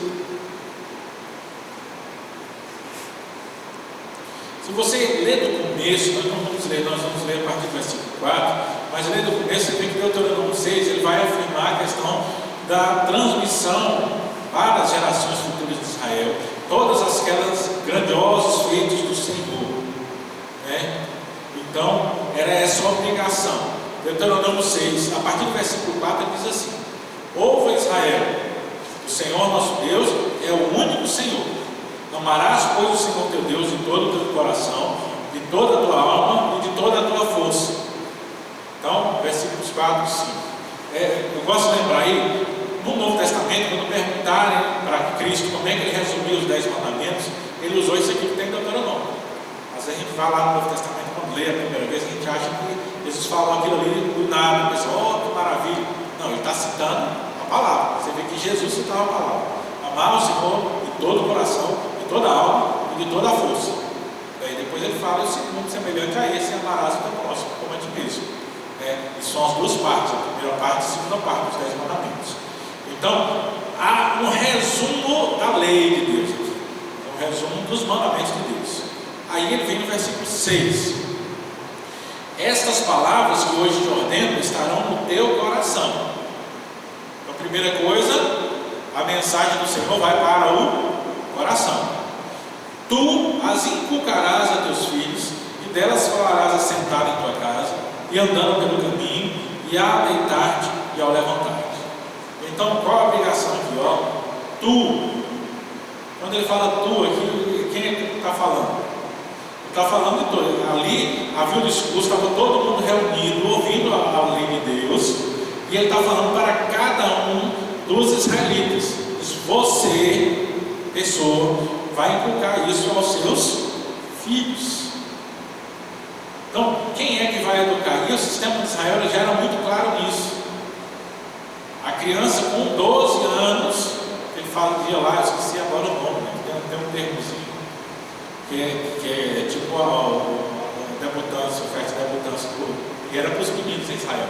Se você ler do começo, nós vamos ler a partir do versículo 4, mas ler do começo, você vê que Deuteronômio 6 ele vai afirmar a questão da transmissão para as gerações futuras de Israel, todas aquelas grandiosos feitos do Senhor, né? Então, era essa a obrigação. Deuteronômio 6, a partir do versículo 4, ele diz assim: ouve Israel, o Senhor nosso Deus é o único Senhor. Amarás, pois, o Senhor teu Deus de todo o teu coração, de toda a tua alma e de toda a tua força. Então, versículos 4 e 5. Eu gosto de lembrar aí, no Novo Testamento, quando perguntarem para Cristo como é que ele resumiu os 10 mandamentos, ele usou isso aqui que tem em Deuteronômio. Mas a gente vai lá no Novo Testamento, quando lê a primeira vez, a gente acha que Jesus falou aquilo ali do nada, o pessoal, que maravilha. Não, ele está citando a palavra. Você vê que Jesus citava a palavra: amar o Senhor de todo o coração, de toda a alma e de toda a força. Aí depois ele fala o segundo semelhante a esse: amarás o teu próximo como a ti mesmo. E são as duas partes, a primeira parte e a segunda parte dos 10 mandamentos. Então, há um resumo da lei de Deus aqui, um resumo dos mandamentos de Deus. Aí ele vem no versículo 6: estas palavras que hoje te ordeno estarão no teu coração. Então, Primeira coisa, a mensagem do Senhor vai para o coração. Tu as inculcarás a teus filhos, e delas falarás assentado em tua casa, e andando pelo caminho, e ao deitar-te e ao levantar-te. Então, qual a obrigação aqui? Ó, tu. Quando ele fala tu aqui, quem é que está falando? Está falando de todo. Ali havia um discurso, estava todo mundo reunido, ouvindo a lei de Deus, e ele está falando para cada um dos israelitas. Diz, você, pessoa, vai inculcar isso aos seus filhos. Então, quem é que vai educar? E o sistema de Israel já era muito claro nisso. A criança com 12 anos, ele fala dia lá, eu esqueci agora o nome, né? Tem um termozinho, que é tipo a debutância, a festa de debutância, que era para os meninos em Israel.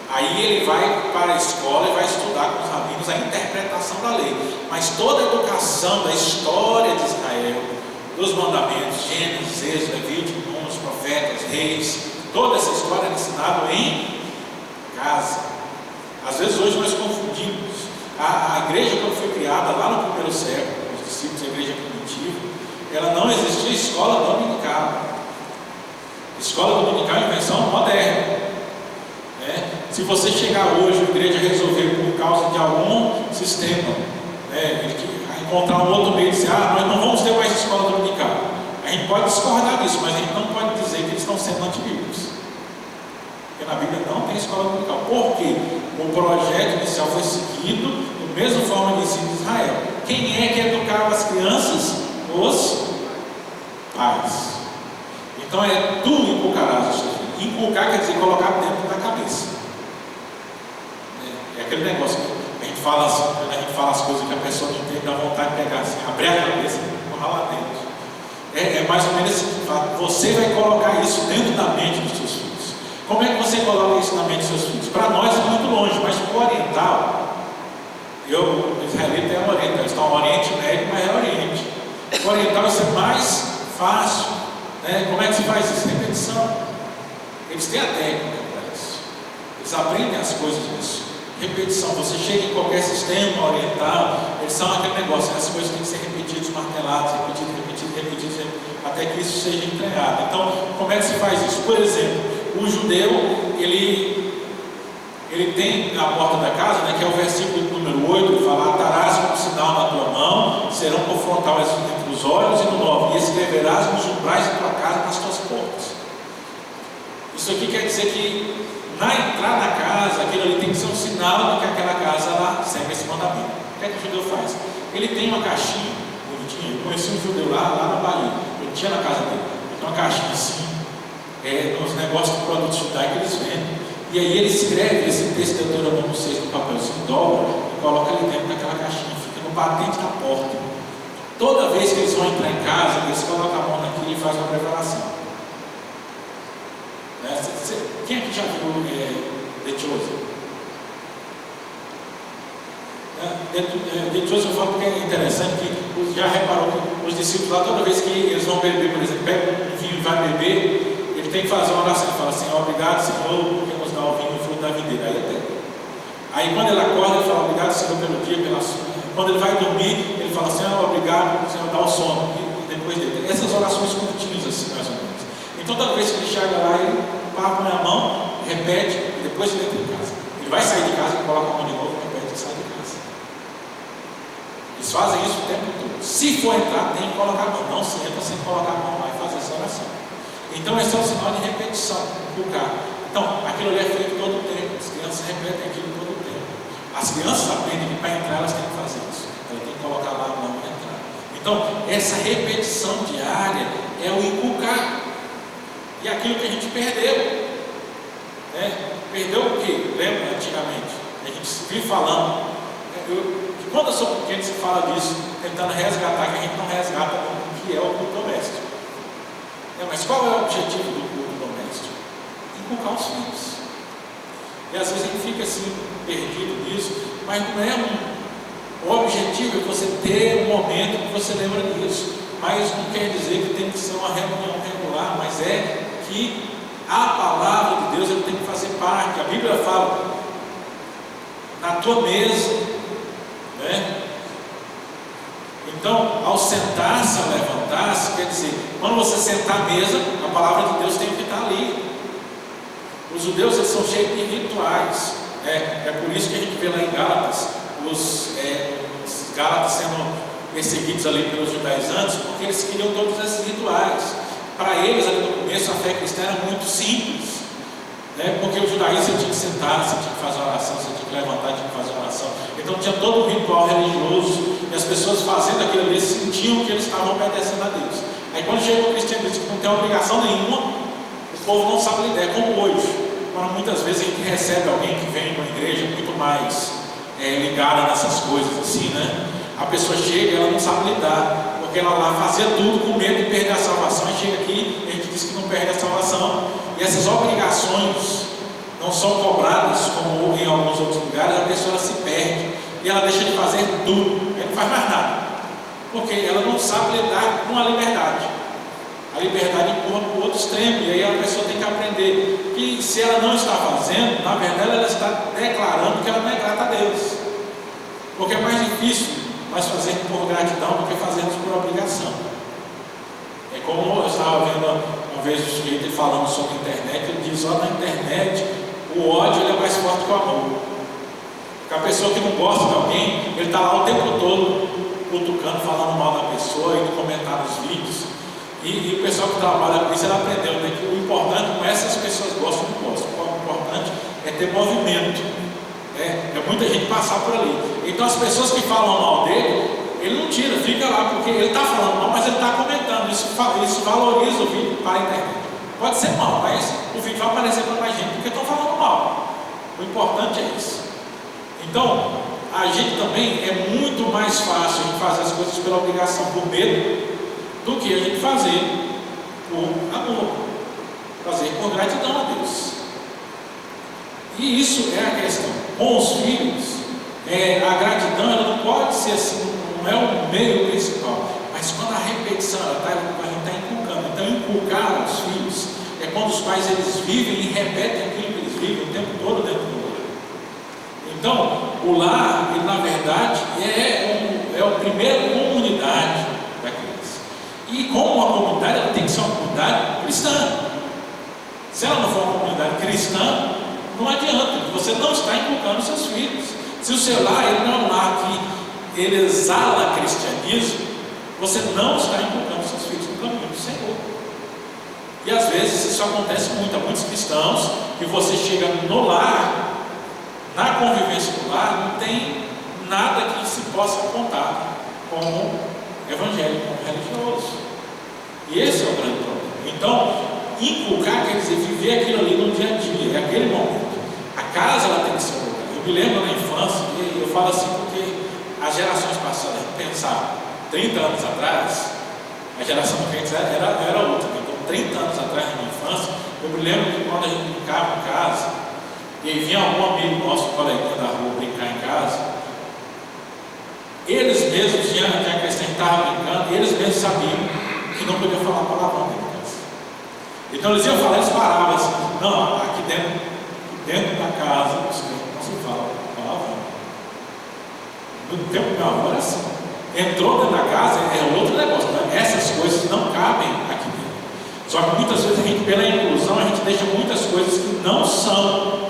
Aí ele vai para a escola e vai estudar com os rabinos a interpretação da lei. Mas toda a educação da história de Israel, dos mandamentos, Gênesis, Êxodo, Levítico, Números, profetas, reis, toda essa história é ensinada em casa. Às vezes hoje nós confundimos. A igreja, quando foi criada lá no primeiro século, os discípulos da igreja primitiva, ela não existia escola dominical. Escola dominical é uma invenção moderna. Se você chegar hoje, a igreja resolver por causa de algum sistema, encontrar um outro meio de dizer, nós não vamos ter mais escola dominical. A gente pode discordar disso, mas a gente não pode dizer que eles estão sendo antibíblicos. Porque na Bíblia não tem escola dominical. Por quê? O projeto inicial foi seguido da mesma forma de ensino de Israel. Quem é que educava as crianças? Os pais. Então é tu inculcarás os seus filhos. Inculcar quer dizer colocar dentro da cabeça. É aquele negócio que a gente fala assim, quando a gente fala as coisas que a pessoa não entende, dá vontade de pegar assim, abrir a cabeça e empurrar lá dentro. É mais ou menos assim, você vai colocar isso dentro da mente dos seus filhos. Como é que você coloca isso na mente dos seus filhos? Para nós é muito longe, mas para o oriental, o israelita é um oriental, eles estão no Oriente Médio, mas é Oriente. O oriental isso é mais fácil. Como é que se faz isso? Repetição. Eles têm a técnica para isso. Eles aprendem as coisas disso. Repetição. Você chega em qualquer sistema oriental, eles são aquele negócio, as coisas têm que ser repetidas, marteladas, repetidas, até que isso seja entregado. Então, como é que se faz isso? Por exemplo, o judeu, ele tem na porta da casa, que é o versículo número 8, ele fala, atarás como sinal na tua mão, serão por frontal entre os olhos e no 9, e escreverás nos umbrais da tua casa, nas tuas portas. Isso aqui quer dizer que na entrada da casa, aquilo ali tem que ser um sinal de que aquela casa ela segue esse mandamento. O que é que o judeu faz? Ele tem uma caixinha bonitinha. Eu conheci um judeu lá na Bahia, eu tinha na casa dele. Ele tem uma caixinha assim, nos negócios de produtos judaicos que eles vendem. E aí ele escreve esse texto de Deuteronômio 6 no papelzinho, dobra e coloca ali dentro daquela caixinha, fica no batente da porta. Toda vez que eles vão entrar em casa, eles colocam a mão naquilo e fazem uma preparação. Quem aqui já viu The Chosen? The Chosen eu falo porque é interessante que já reparou que os discípulos lá, toda vez que eles vão beber, por exemplo, pegam um vinho e vai beber, ele tem que fazer uma oração, ele fala assim, obrigado Senhor, porque nos dá o vinho e o fruto da videira. Aí quando ele acorda, ele fala, obrigado Senhor pelo dia, pela sono. Quando ele vai dormir, ele fala assim, obrigado, Senhor, dá o sono. E depois dele. Essas orações contínuas assim, mais ou menos. Então toda vez que ele chega lá, ele põe a mão, repete, e depois ele entra em casa. Ele vai sair de casa, ele coloca a mão de novo, repete e sai de casa. Eles fazem isso o tempo todo. Se for entrar, tem que colocar a mão. Não se entra sem colocar a mão lá e fazer essa oração. Então esse é um sinal de repetição do carro. Então, aquilo ali é feito todo o tempo. As crianças repetem aquilo todo o tempo. As crianças aprendem que para entrar elas têm que fazer isso. Elas têm que colocar lá a mão e entrar. Então, essa repetição diária é o inculcar. E aquilo que a gente perdeu. Perdeu o quê? Lembra antigamente? A gente vive falando. Quando eu sou pequeno, se fala disso, tentando resgatar, que a gente não resgata o que é o culto doméstico. Mas qual é o objetivo do culto doméstico? Inculcar os filhos. E às vezes a gente fica assim, perdido nisso, mas não é o objetivo é você ter um momento que você lembra disso. Mas não quer dizer que tem que ser uma reunião regular, mas é que a palavra de Deus ele tem que fazer parte. A Bíblia fala, na tua mesa, né? Então, ao sentar-se, ao levantar-se, quer dizer, quando você sentar à mesa, a palavra de Deus tem que estar ali. Os judeus, eles são cheios de rituais. É por isso que a gente vê lá em Gálatas, os Gálatas sendo perseguidos ali pelos judaizantes, porque eles queriam todos esses rituais. Para eles, ali no começo, a fé cristã era muito simples, né? Porque o judaísmo, você tinha que sentar, você tinha que fazer oração, você tinha que levantar, tinha que fazer oração. Então tinha todo um ritual religioso, e as pessoas fazendo aquilo ali sentiam que eles estavam obedecendo a Deus. Aí quando chega o cristianismo, que não tem obrigação nenhuma, o povo não sabe lidar, como hoje. Quando muitas vezes a gente recebe alguém que vem de uma igreja muito mais ligada nessas coisas assim, né? A pessoa chega, ela não sabe lidar, porque ela lá fazia tudo com medo de perder a salvação, e chega aqui, a gente diz que não perde a salvação, e essas obrigações não são cobradas como em alguns outros lugares. A pessoa se perde e ela deixa de fazer tudo, ela não faz mais nada, porque ela não sabe lidar com a liberdade. A liberdade empurra para o outro extremo, e aí a pessoa tem que aprender que se ela não está fazendo, na verdade ela está declarando que ela não é grata a Deus, porque é mais difícil nós fazermos por gratidão do que fazermos por obrigação. É como eu estava vendo uma vez o sujeito falando sobre a internet, ele diz: ó, na internet o ódio ele é mais forte que o amor. Porque a pessoa que não gosta de alguém, ele está lá o tempo todo cutucando, falando mal da pessoa, indo comentar nos vídeos. E o pessoal que trabalha com isso, ele aprendeu, né, que o importante não é se as pessoas gostam ou não gostam, o importante é ter movimento. É muita gente passar por ali. Então as pessoas que falam mal dele, ele não tira, fica lá, porque ele está falando mal, mas ele está comentando. Isso valoriza o vídeo para a internet. Pode ser mal, mas o vídeo vai aparecer para mais gente, porque estão falando mal. O importante é isso. Então, a gente também é muito mais fácil a gente fazer as coisas pela obrigação, por medo, do que a gente fazer por amor, fazer por gratidão a Deus. E isso é a questão. Com os filhos, a gratidão ela não pode ser assim, não é o meio principal, mas quando a repetição, a gente está inculcando. Então, inculcar aos filhos é quando os pais eles vivem e repetem aquilo que eles vivem o tempo todo dentro do lar. Então, o lar, ele, na verdade, é a primeira comunidade da criança. E como uma comunidade, ela tem que ser uma comunidade cristã. Se ela não for uma comunidade cristã, não adianta, você não está inculcando seus filhos. Se o seu lar ele não é um lar que ele exala cristianismo, você não está inculcando seus filhos no caminho do Senhor. E às vezes isso acontece muito. Há muitos cristãos que você chega no lar, na convivência do lar, não tem nada que se possa contar como evangélico, como religioso. E esse é o grande problema. Então, inculcar quer dizer viver aquilo ali no dia a dia, é aquele momento. A casa ela tem que ser um lugar. Eu me lembro na infância, e eu falo assim porque as gerações passadas, pensar 30 anos atrás, a geração que antes era outra. Então, 30 anos atrás, na minha infância, eu me lembro que quando a gente brincava em casa, e aí vinha algum amigo nosso, coleguinha da rua, brincar em casa, eles mesmos, tinha a questão que estava brincando, eles mesmos sabiam que não podiam falar palavrão dentro de casa. Então eles iam falar, eles paravam assim: não, aqui dentro da casa, não se fala palavrão. No tempo do meu avô era assim. Entrou dentro da casa, é outro negócio, né? Essas coisas não cabem aqui dentro. Só que muitas vezes a gente, pela inclusão, a gente deixa muitas coisas que não são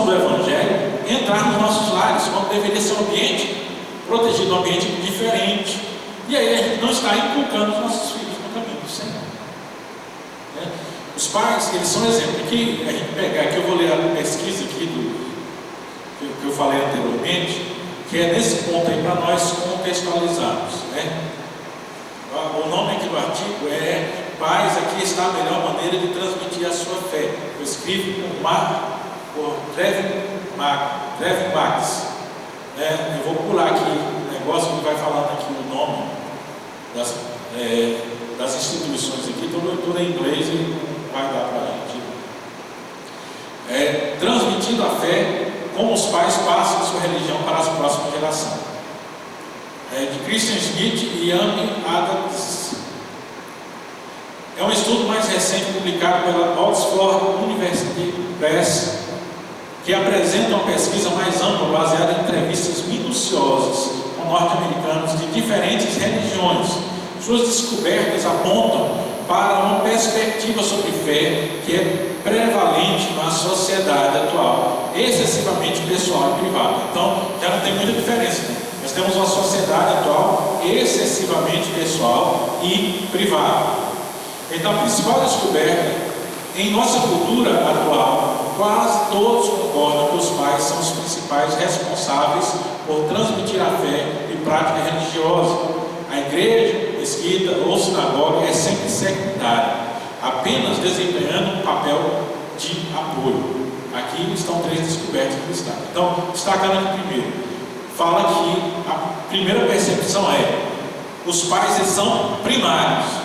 do Evangelho entrar nos nossos lares, quando deveria ser um ambiente protegido, um ambiente diferente. E aí a gente não está inculcando os nossos filhos no caminho do Senhor. Os pais, eles são exemplo. Aqui, a gente pegar, aqui eu vou ler a pesquisa aqui que eu falei anteriormente, que é nesse ponto aí para nós contextualizarmos, né? O nome aqui do artigo é Pais, aqui está a melhor maneira de transmitir a sua fé. Eu escrevo por Trevin Max. Eu vou pular aqui o negócio que vai falando aqui o nome das instituições aqui, tudo em inglês e não vai dar para a gente. Transmitindo a fé, como os pais passam a sua religião para as próximas gerações. De Christian Smith e Young Adams. É um estudo mais recente publicado pela Oxford University Press, que apresenta uma pesquisa mais ampla, baseada em entrevistas minuciosas com norte-americanos de diferentes religiões. Suas descobertas apontam para uma perspectiva sobre fé que é prevalente na sociedade atual, excessivamente pessoal e privada. Então, já não tem muita diferença, né? Nós temos uma sociedade atual excessivamente pessoal e privada. Então, a principal descoberta, em nossa cultura atual, quase todos concordam que os pais são os principais responsáveis por transmitir a fé e prática religiosa. A igreja, mesquita ou sinagoga é sempre secundária, apenas desempenhando um papel de apoio. Aqui estão 3 descobertas que destacam. Então, destacando aqui primeiro, fala que a primeira percepção é: os pais eles são primários.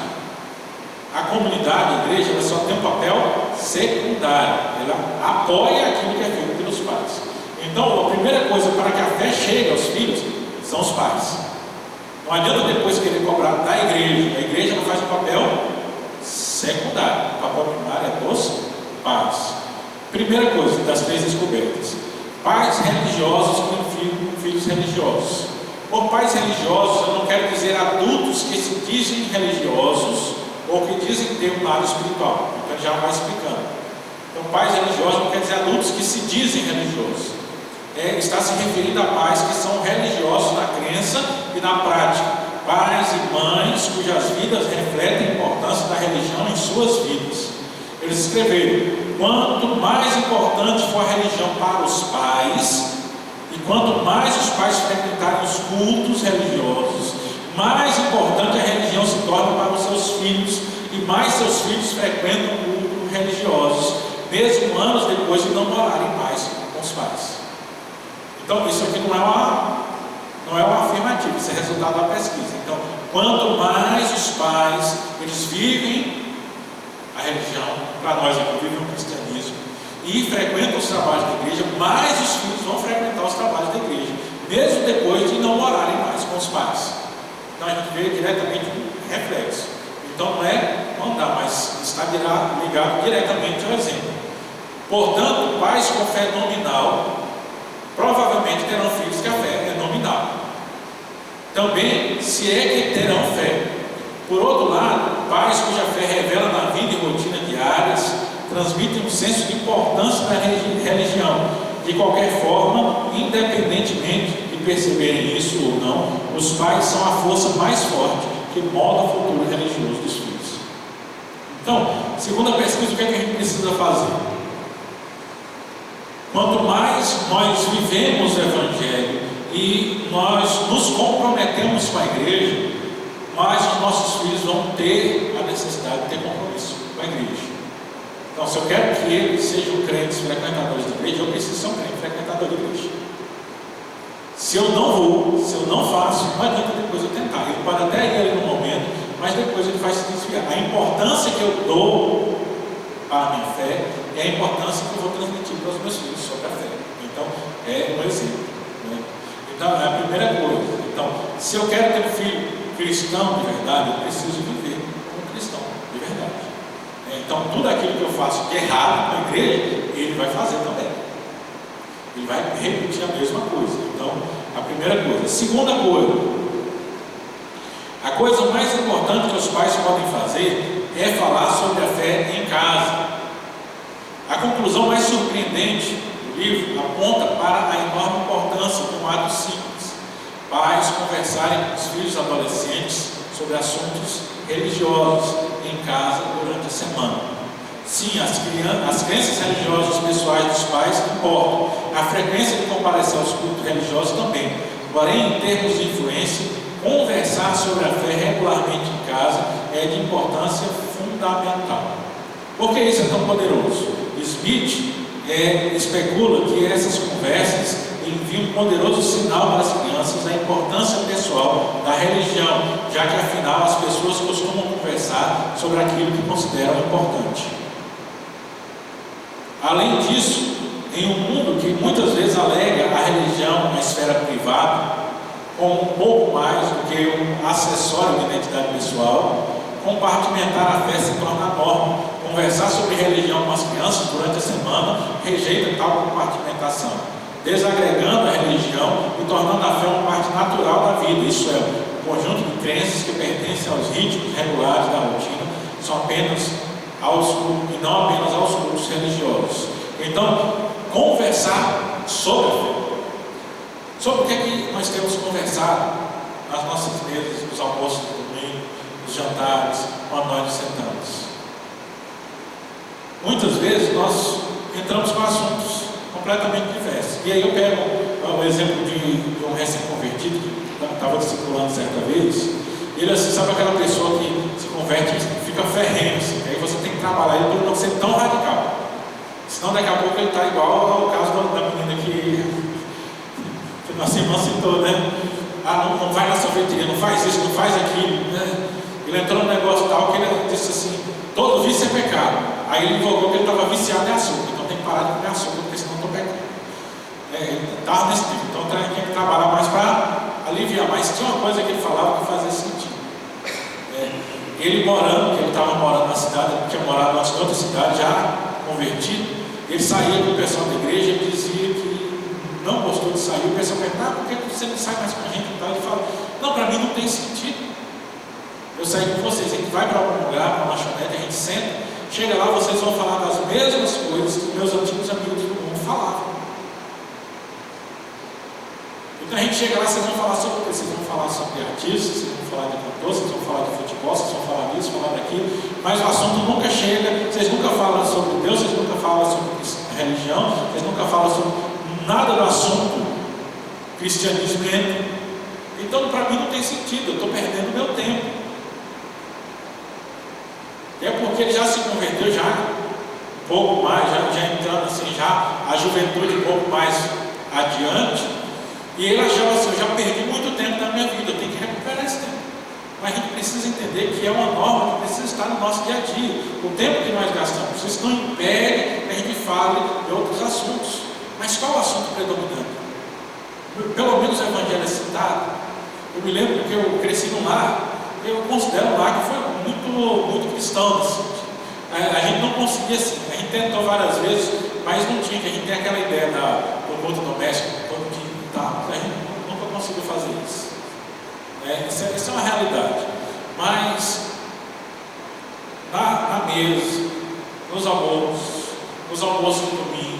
A comunidade, a igreja, ela só tem um papel secundário, ela apoia aquilo que é feito pelos pais. Então, a primeira coisa para que a fé chegue aos filhos são os pais. Não adianta depois querer cobrar da igreja. A igreja não faz um papel secundário, o papel primário é dos pais. Primeira coisa das 3 descobertas: pais religiosos com filhos religiosos. Por pais religiosos, eu não quero dizer adultos que se dizem religiosos ou que dizem ter um lado espiritual. Então já vai explicando. Então, pais religiosos não quer dizer adultos que se dizem religiosos. Está se referindo a pais que são religiosos na crença e na prática. Pais e mães cujas vidas refletem a importância da religião em suas vidas. Eles escreveram: quanto mais importante for a religião para os pais, e quanto mais os pais frequentarem os cultos religiosos, mais importante a religião se torna para os seus filhos, e mais seus filhos frequentam cultos religiosos, mesmo anos depois de não morarem mais com os pais. Então, isso aqui não é uma afirmativa, isso é resultado da pesquisa. Então, quanto mais os pais eles vivem a religião, para nós aqui vivem o cristianismo, e frequentam os trabalhos da igreja, mais os filhos vão frequentar os trabalhos da igreja, mesmo depois de não morarem mais com os pais. Então a gente vê diretamente um reflexo. Então não é mandar, mas está ligado diretamente ao exemplo. Portanto, pais com fé nominal provavelmente terão filhos que a fé é nominal. Também, se é que terão fé. Por outro lado, pais cuja fé revela na vida e rotina diárias transmitem um senso de importância da religião. De qualquer forma, independentemente perceberem isso ou não, os pais são a força mais forte que molda o futuro religioso dos filhos. Então, segundo a pesquisa, o que é que a gente precisa fazer? Quanto mais nós vivemos o Evangelho e nós nos comprometemos com a igreja, mais os nossos filhos vão ter a necessidade de ter compromisso com a igreja. Então, se eu quero que eles sejam crentes frequentadores da igreja, eu preciso ser um crente frequentador da igreja. Se eu não vou, se eu não faço, não adianta depois eu tentar. Ele pode até ir ali no momento, mas depois ele vai se desviar. A importância que eu dou para a minha fé é a importância que eu vou transmitir para os meus filhos sobre a fé. Então, é um exemplo, né? Então, é a primeira coisa. Então, se eu quero ter um filho cristão de verdade, eu preciso viver como cristão de verdade. Então, tudo aquilo que eu faço de errado na igreja, ele vai fazer também. Ele vai repetir a mesma coisa. Então, a primeira coisa. Segunda coisa, a coisa mais importante que os pais podem fazer é falar sobre a fé em casa. A conclusão mais surpreendente do livro aponta para a enorme importância de um ato simples: pais conversarem com os filhos adolescentes sobre assuntos religiosos em casa durante a semana. Sim, as crenças religiosas pessoais dos pais importam, a frequência de comparecer aos cultos religiosos também. Porém, em termos de influência, conversar sobre a fé regularmente em casa é de importância fundamental. Por que isso é tão poderoso? Smith especula que essas conversas enviam um poderoso sinal para as crianças da importância pessoal da religião, já que afinal as pessoas costumam conversar sobre aquilo que consideram importante. Além disso, em um mundo que muitas vezes alega a religião na esfera privada como um pouco mais do que um acessório de identidade pessoal, Compartimentar a fé se torna norma. Conversar sobre religião com as crianças durante a semana rejeita tal compartimentação, desagregando a religião e tornando a fé uma parte natural da vida. Isso é, um conjunto de crenças que pertencem aos ritmos regulares da rotina, são apenas e não apenas aos cultos religiosos. Então, conversar sobre a fé. Sobre o que é que nós temos conversado nas nossas mesas, nos almoços do domingo, nos jantares, quando nós nos sentamos. Muitas vezes nós entramos com assuntos completamente diversos. E aí eu pego o exemplo de um recém-convertido que estava discipulando certa vez. Ele assim, sabe aquela pessoa que se converte e fica ferrenho, assim, aí você tem que trabalhar ele para não ser tão radical. Senão daqui a pouco ele está igual ao caso da menina que nossa irmã citou, né? Não vai na sorveteria, não faz isso, não faz aquilo, né? Ele entrou num negócio tal que ele disse assim, todo vício é pecado. Aí ele invocou que ele estava viciado em açúcar, então tem que parar de comer açúcar, porque senão eu estou pecando. Ele estava nesse tipo, então tinha que trabalhar mais para aliviar, mas tinha uma coisa que ele falava que fazia sentido. Ele morando, que ele estava morando na cidade, ele tinha morado em outra cidade, já convertido, ele saía com o pessoal da igreja e dizia que não gostou de sair. O pessoal pergunta, por que você não sai mais com a gente? Ele fala, não, para mim não tem sentido. Eu saí com vocês, a gente vai para algum lugar, para uma lanchonete, a gente senta, chega lá, vocês vão falar das mesmas coisas que meus antigos amigos do mundo falavam. Então a gente chega lá, vocês vão falar sobre o que? Vocês vão falar sobre artistas, vocês vão falar de cantor, vocês vão falar de futebol, vocês vão falar disso, falar daquilo, mas o assunto nunca chega, vocês nunca falam sobre Deus, vocês nunca falam sobre religião, vocês nunca falam sobre nada do assunto cristianismo entra. Então para mim não tem sentido, eu estou perdendo meu tempo. É porque ele já se converteu já um pouco mais, já entrando assim, já a juventude um pouco mais adiante, e ele achava assim, eu já perdi muito tempo da minha vida, eu tenho que recuperar esse tempo. Mas a gente precisa entender que é uma norma que precisa estar no nosso dia a dia. O tempo que nós gastamos, isso não impede que a gente fale de outros assuntos. Mas qual é o assunto predominante? Pelo menos o evangelho é citado. Eu me lembro que eu cresci num lar, eu considero um lar que foi muito cristão. Assim. A gente não conseguia assim, a gente tentou várias vezes, mas não tinha, que a gente tem aquela ideia do culto doméstico, todo dia tá, a gente nunca conseguiu fazer isso. Isso é uma realidade. Mas na mesa, nos almoços de domingo,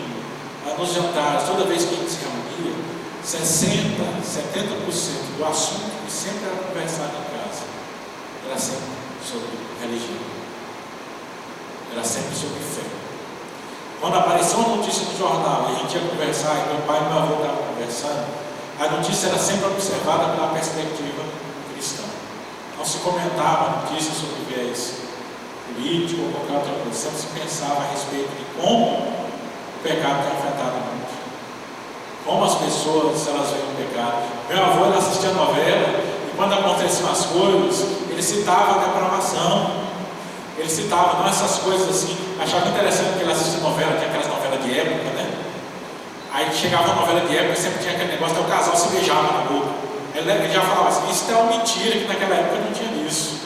nos jantares, toda vez que a gente se reunia, 60%, 70% do assunto que sempre era conversado em casa era sempre sobre religião, era sempre sobre fé. Quando apareceu uma notícia no jornal e a gente ia conversar, e meu pai e meu avô estavam conversando, a notícia era sempre observada pela perspectiva cristã. Não se comentava notícias sobre viés político ou qualquer outra coisa, sempre se pensava a respeito de como o pecado tem afetado o mundo, como as pessoas elas veem o pecado. Meu avô ele assistia a novela e quando aconteciam as coisas, ele citava a depravação, ele citava não essas coisas assim. Achava interessante que ele assistia novela, tinha aquelas novelas de época, né? Aí chegava a novela de época e sempre tinha aquele negócio, o casal se beijava na boca. Ele já falava assim, isso é uma mentira, que naquela época não tinha isso.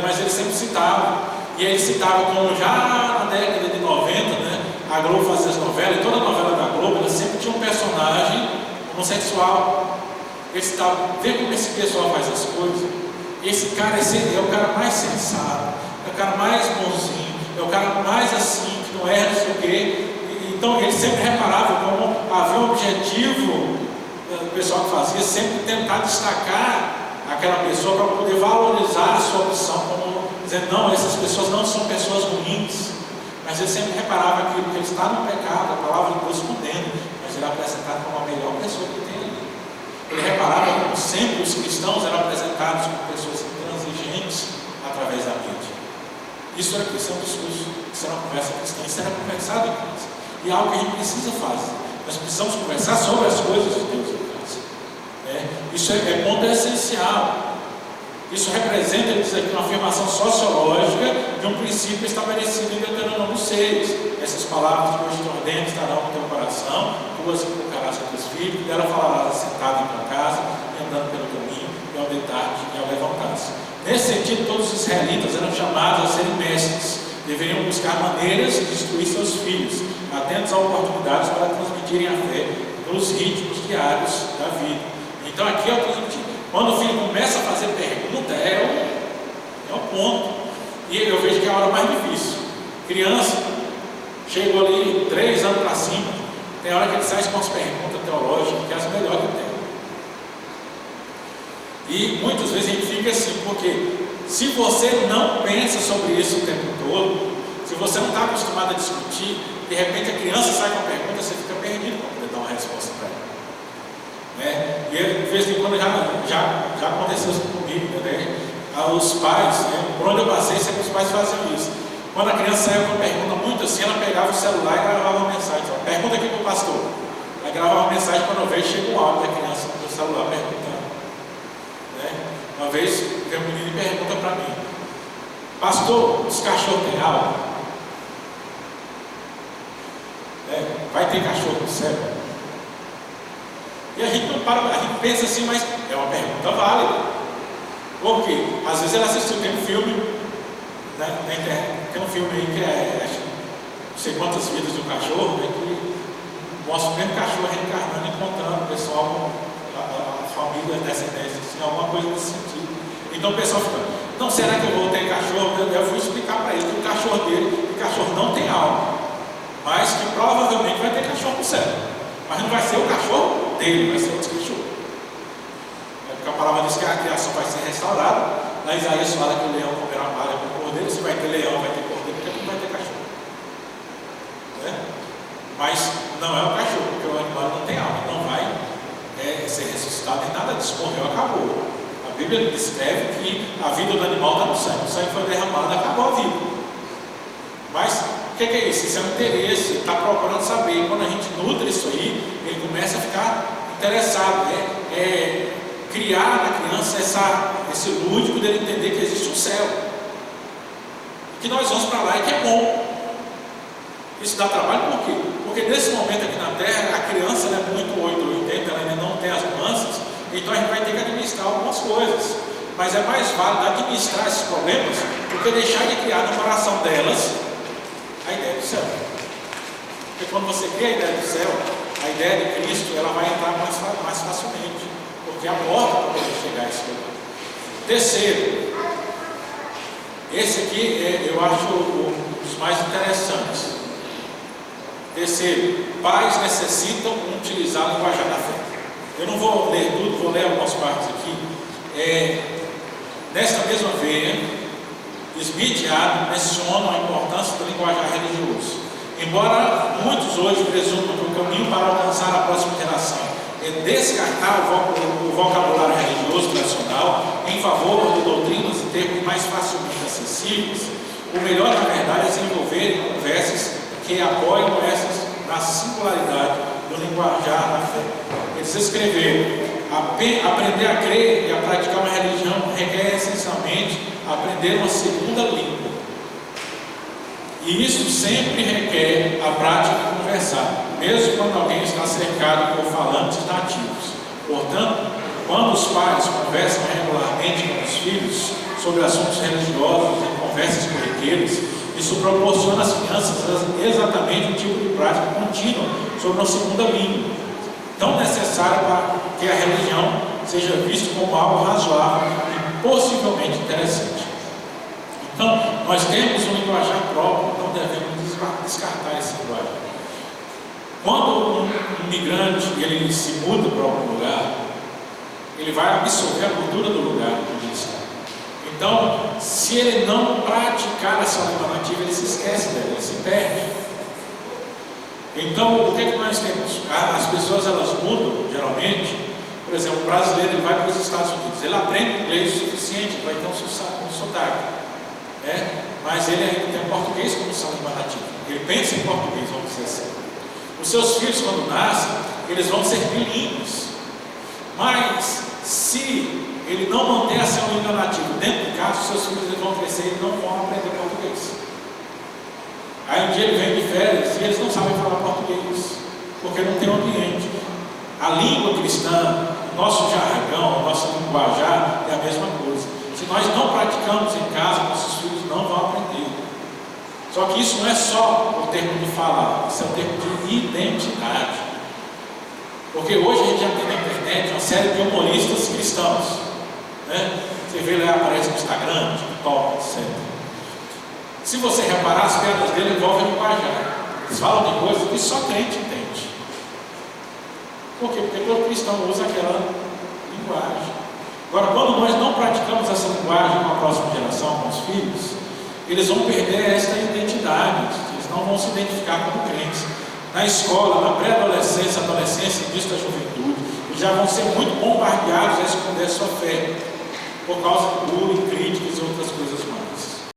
Mas ele sempre citava. E ele citava como já na década de 90, né, a Globo fazia as novelas, e toda novela da Globo, ela sempre tinha um personagem homossexual. Ele citava, vê como esse pessoal faz as coisas. Esse cara é o cara mais sensato, é o cara mais bonzinho, é o cara mais assim, que não é, não sei o quê. Então ele sempre reparava como havia um objetivo do pessoal que fazia, sempre tentar destacar aquela pessoa para poder valorizar a sua opção, como dizendo, não, essas pessoas não são pessoas ruins, mas ele sempre reparava aquilo, que ele está no pecado, a palavra de Deus condena, mas ele é apresentado como a melhor pessoa que tem ali. Ele reparava como sempre os cristãos eram apresentados como pessoas intransigentes através da mídia. Isso é um discurso, isso é uma conversa cristã, isso era conversado em casa. E é algo que a gente precisa fazer. Nós precisamos conversar sobre as coisas de Deus em casa. Isso é ponto essencial. Isso representa, ele diz aqui, uma afirmação sociológica de um princípio estabelecido em Deuteronômio 6. Essas palavras que hoje te ordeno estarão no teu coração, tuas inculcarás a teus filhos, dela falarás sentado em tua casa, e andando pelo caminho, e ao deitar-te e ao levantar-se. Nesse sentido, todos os israelitas eram chamados a serem mestres, deveriam buscar maneiras de instruir seus filhos, atentos a oportunidades para transmitirem a fé nos ritmos diários da vida. Então aqui é o transmitir. Quando o filho começa a fazer pergunta, é o ponto. E eu vejo que é a hora mais difícil. Criança, chegou ali 3 anos para cima, tem hora que ele sai com as perguntas teológicas, que é as melhores que tem. E muitas vezes a gente fica assim, porque se você não pensa sobre isso o tempo todo, se você não está acostumado a discutir, de repente a criança sai com a pergunta, você fica perdido para poder dar uma resposta para ela. Né? E de vez em quando já aconteceu isso comigo, né? Os pais, né? Por onde eu passei, sempre os pais faziam isso. Quando a criança saía com uma pergunta muito assim, ela pegava o celular e gravava uma mensagem. Ó, pergunta aqui para o pastor. Aí gravava uma mensagem, quando eu vejo, chega um áudio da criança no celular perguntando. Né? Uma vez, veio um menino e pergunta para mim: pastor, os cachorros têm aula? Vai ter cachorro no céu? E a gente não para, a gente pensa assim, mas é uma pergunta válida. Por quê? Às vezes ela assistiu, tem um filme na internet, tem um filme aí que acho que não sei quantas vidas de um cachorro, né, que mostra o mesmo cachorro reencarnando e encontrando o pessoal, a família, a descendência, assim, alguma coisa nesse sentido. Então o pessoal fica, não, será que eu vou ter cachorro? Eu fui explicar para ele que o cachorro dele, o cachorro não tem alma, mas que provavelmente vai ter cachorro no céu. Mas não vai ser o cachorro dele, vai ser outro cachorro. Porque a palavra diz que a criação vai ser restaurada. Na Isaías fala que o leão comerá a palha com o cordeiro. Se vai ter leão, vai ter cordeiro, porque não vai ter cachorro. Né? Mas não é o cachorro, porque o animal não tem alma, não vai ser ressuscitado, nem nada disso, morreu, acabou. A Bíblia descreve que a vida do animal está no sangue. O sangue foi derramado, acabou a vida. Mas o que é isso? Isso é um interesse, ele está procurando saber. E quando a gente nutre isso aí, ele começa a ficar interessado, criar na criança esse lúdico dele entender que existe um céu, que nós vamos para lá e que é bom. Isso dá trabalho por quê? Porque nesse momento aqui na Terra, a criança ela é muito 880, ela ainda não tem as nuances, então a gente vai ter que administrar algumas coisas. Mas é mais válido administrar esses problemas do que deixar de criar no coração delas a ideia do céu. Porque quando você cria a ideia do céu, a ideia de Cristo, ela vai entrar mais facilmente, porque é a porta para poder chegar a esse lugar. Terceiro, esse aqui eu acho um dos mais interessantes. Terceiro, pais necessitam utilizar a linguagem da fé. Eu não vou ler tudo, vou ler algumas partes aqui. Nesta mesma veia, Smith e Adam mencionam a importância do linguajar religioso. Embora muitos hoje presumam que o caminho para alcançar a próxima geração é descartar o vocabulário religioso tradicional em favor de doutrinas e termos mais facilmente acessíveis, o melhor, na verdade, é desenvolver conversas que apoiam essas na singularidade do linguajar da fé. Eles escreveram: aprender a crer e a praticar uma religião requer essencialmente aprender uma segunda língua. E isso sempre requer a prática de conversar, mesmo quando alguém está cercado por falantes nativos. Portanto, quando os pais conversam regularmente com os filhos sobre assuntos religiosos em conversas corriqueiras, isso proporciona às crianças exatamente um tipo de prática contínua sobre uma segunda língua, tão necessária para que a religião seja vista como algo razoável e possivelmente interessante. Então, nós temos um linguajar próprio, não devemos descartar esse linguajar. Quando um migrante ele se muda para algum lugar, ele vai absorver a cultura do lugar onde ele está. Então, se ele não praticar essa língua nativa, ele se esquece dela, ele se perde. Então, o que é que nós temos? As pessoas elas mudam, geralmente. Por exemplo, o brasileiro ele vai para os Estados Unidos, ele aprende inglês o suficiente, vai ter um sotaque. Mas ele ainda tem português como sua língua nativa. Ele pensa em português, vamos dizer assim. Os seus filhos, quando nascem, eles vão ser bilíngues. Mas, se ele não manter a sua língua nativa dentro de casa, os seus filhos eles vão crescer e não vão aprender português. Aí um dia ele vem de férias e eles não sabem falar português, porque não tem um ambiente. A língua cristã, o nosso jargão, a nossa linguajar é a mesma coisa. Se nós não praticamos praticamos em casa, nossos filhos não vão aprender. Só que isso não é só o termo de falar, isso é o termo de identidade. Porque hoje a gente já tem na internet uma série de humoristas cristãos, né? Você vê lá, aparece no Instagram, TikTok, etc. Se você reparar, as piadas dele envolvem linguajar. Eles falam de coisas que só crente entende. Por quê? Porque todo cristão usa aquela linguagem. Agora, quando nós não praticamos essa linguagem com a próxima geração, com os filhos, eles vão perder esta identidade, eles não vão se identificar como crentes. Na escola, na pré-adolescência, adolescência, início da juventude, eles já vão ser muito bombardeados a esconder a sua fé, por causa de bullying, críticas e outras coisas mais.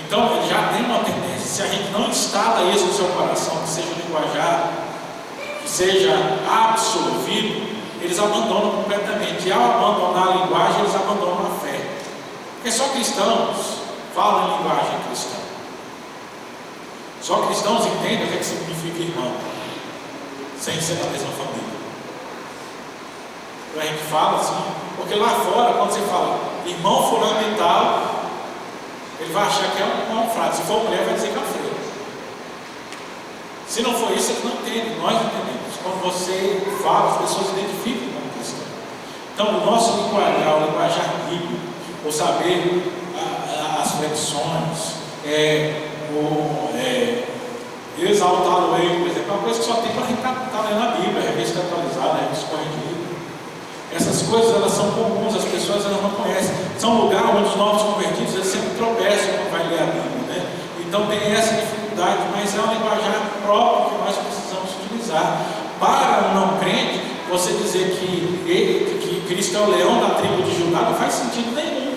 Então, ele já tem uma tendência, se a gente não instala isso no seu coração, que seja linguajar, que seja absorvido, eles abandonam completamente. E ao abandonar a linguagem, eles abandonam a fé. Porque só cristãos falam em linguagem cristã. Só cristãos entendem o que significa irmão, sem ser da mesma família. Então a gente fala assim, porque lá fora, quando você fala irmão fulano e tal, ele vai achar que é uma frase. Se for mulher, vai dizer que é uma freira. Se não for isso, eles não entendem, nós entendemos. Quando você fala, as pessoas identificam como cristão. Então, o nosso linguajar, o linguajar bíblico, o saber as flexões, exaltar o erro, por exemplo, é uma coisa que só tem para a gente estar lendo a Bíblia, a revista atualizada, a revista corrigida. Essas coisas, elas são comuns, as pessoas elas não conhecem. São lugares onde os novos convertidos eles sempre tropeçam quando vai ler a Bíblia, né? Então tem essa dificuldade, mas é um linguajar próprio que nós precisamos utilizar. Para um não crente, você dizer que Cristo é o leão da tribo de Judá não faz sentido nenhum.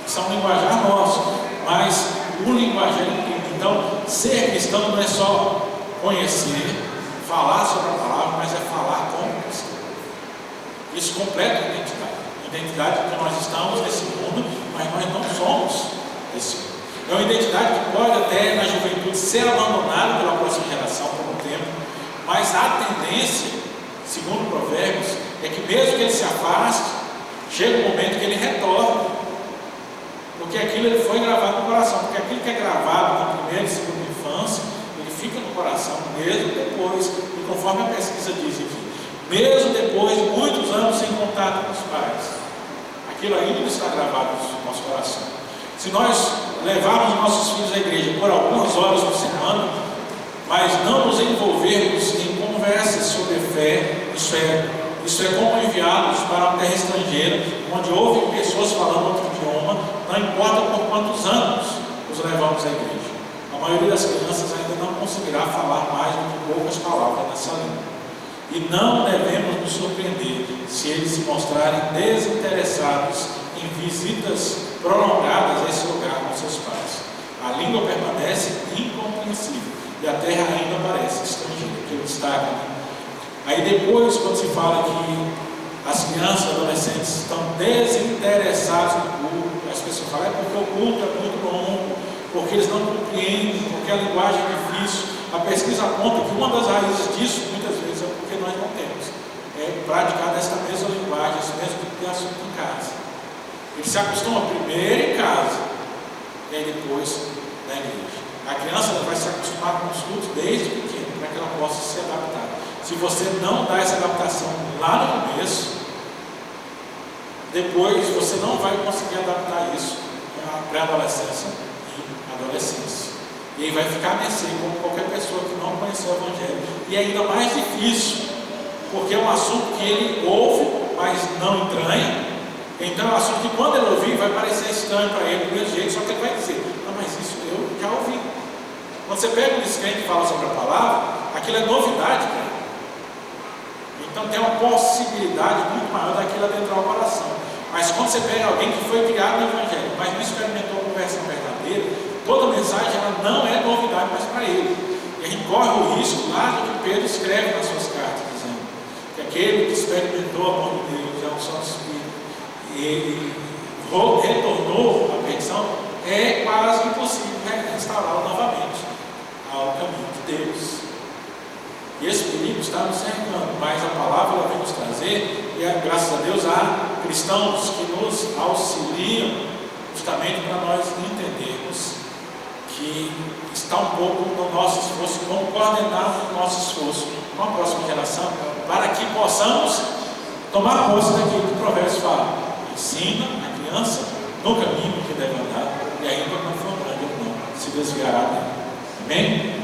Isso é um linguajar nosso, mas o linguajar incrível. Então, ser cristão não é só conhecer, falar sobre a palavra, mas é falar como cristão. Isso completa a identidade. Identidade que nós estamos nesse mundo, mas nós não somos esse mundo. É uma identidade que pode até na juventude ser abandonada pela próxima geração por um tempo, mas a tendência, segundo Provérbios, é que mesmo que ele se afaste, chega um momento que ele retorna, porque aquilo ele foi gravado no coração, porque aquilo que é gravado na primeira e segunda infância, ele fica no coração mesmo depois, e conforme a pesquisa diz aqui, mesmo depois de muitos anos sem contato com os pais, aquilo ainda está gravado no nosso coração. Se nós levarmos nossos filhos à igreja por algumas horas por semana, mas não nos envolvermos em conversas sobre fé, isso é como enviá-los para uma terra estrangeira, onde ouvem pessoas falando outro idioma, não importa por quantos anos os levamos à igreja. A maioria das crianças ainda não conseguirá falar mais do que poucas palavras nessa língua. E não devemos nos surpreender se eles se mostrarem desinteressados em visitas prolongadas a esse lugar com seus pais. A língua permanece incompreensível e a terra ainda parece estrangeira, que ele destaca. Aí depois, quando se fala que as crianças e adolescentes estão desinteressados no culto, as pessoas falam, é porque o culto é muito longo, porque eles não compreendem, porque a linguagem é difícil. A pesquisa aponta que uma das raízes disso, muitas vezes, é porque nós não temos praticar desta mesma linguagem, esse mesmo tipo de assunto em casa. Ele se acostuma primeiro em casa, e aí depois na igreja. A criança ela vai se acostumar com os cultos desde pequeno, para que ela possa se adaptar. Se você não dá essa adaptação lá no começo, depois você não vai conseguir adaptar isso à pré-adolescência e adolescência. E aí vai ficar a mercê, como qualquer pessoa que não conheceu o Evangelho. E é ainda mais difícil, porque é um assunto que ele ouve, mas não entranha. Então é um assunto que quando ele ouvir vai parecer estranho para ele do mesmo jeito, só que ele vai dizer, não, mas isso eu já ouvi. Quando você pega um descrente e fala sobre a palavra, aquilo é novidade para ele. Então tem uma possibilidade muito maior daquilo adentrar o coração. Mas quando você pega alguém que foi criado no Evangelho, mas não experimentou a conversão verdadeira, toda mensagem ela não é novidade mais para ele. E a gente corre o risco lá do que Pedro escreve nas suas cartas, dizendo que aquele que experimentou a mão de Deus, é o Santo Espírito, e ele retornou à perdição, é quase impossível restaurá-lo novamente ao caminho de Deus. E esse perigo está nos cercando, mas a palavra ela vem nos trazer, e graças a Deus há cristãos que nos auxiliam justamente para nós entendermos que está um pouco no nosso esforço, como coordenar o nosso esforço com a próxima geração, para que possamos tomar posse daquilo que o Provérbios fala. Ensina a criança no caminho que deve andar, e ainda quando for grande ou não, se desviará dele. Amém?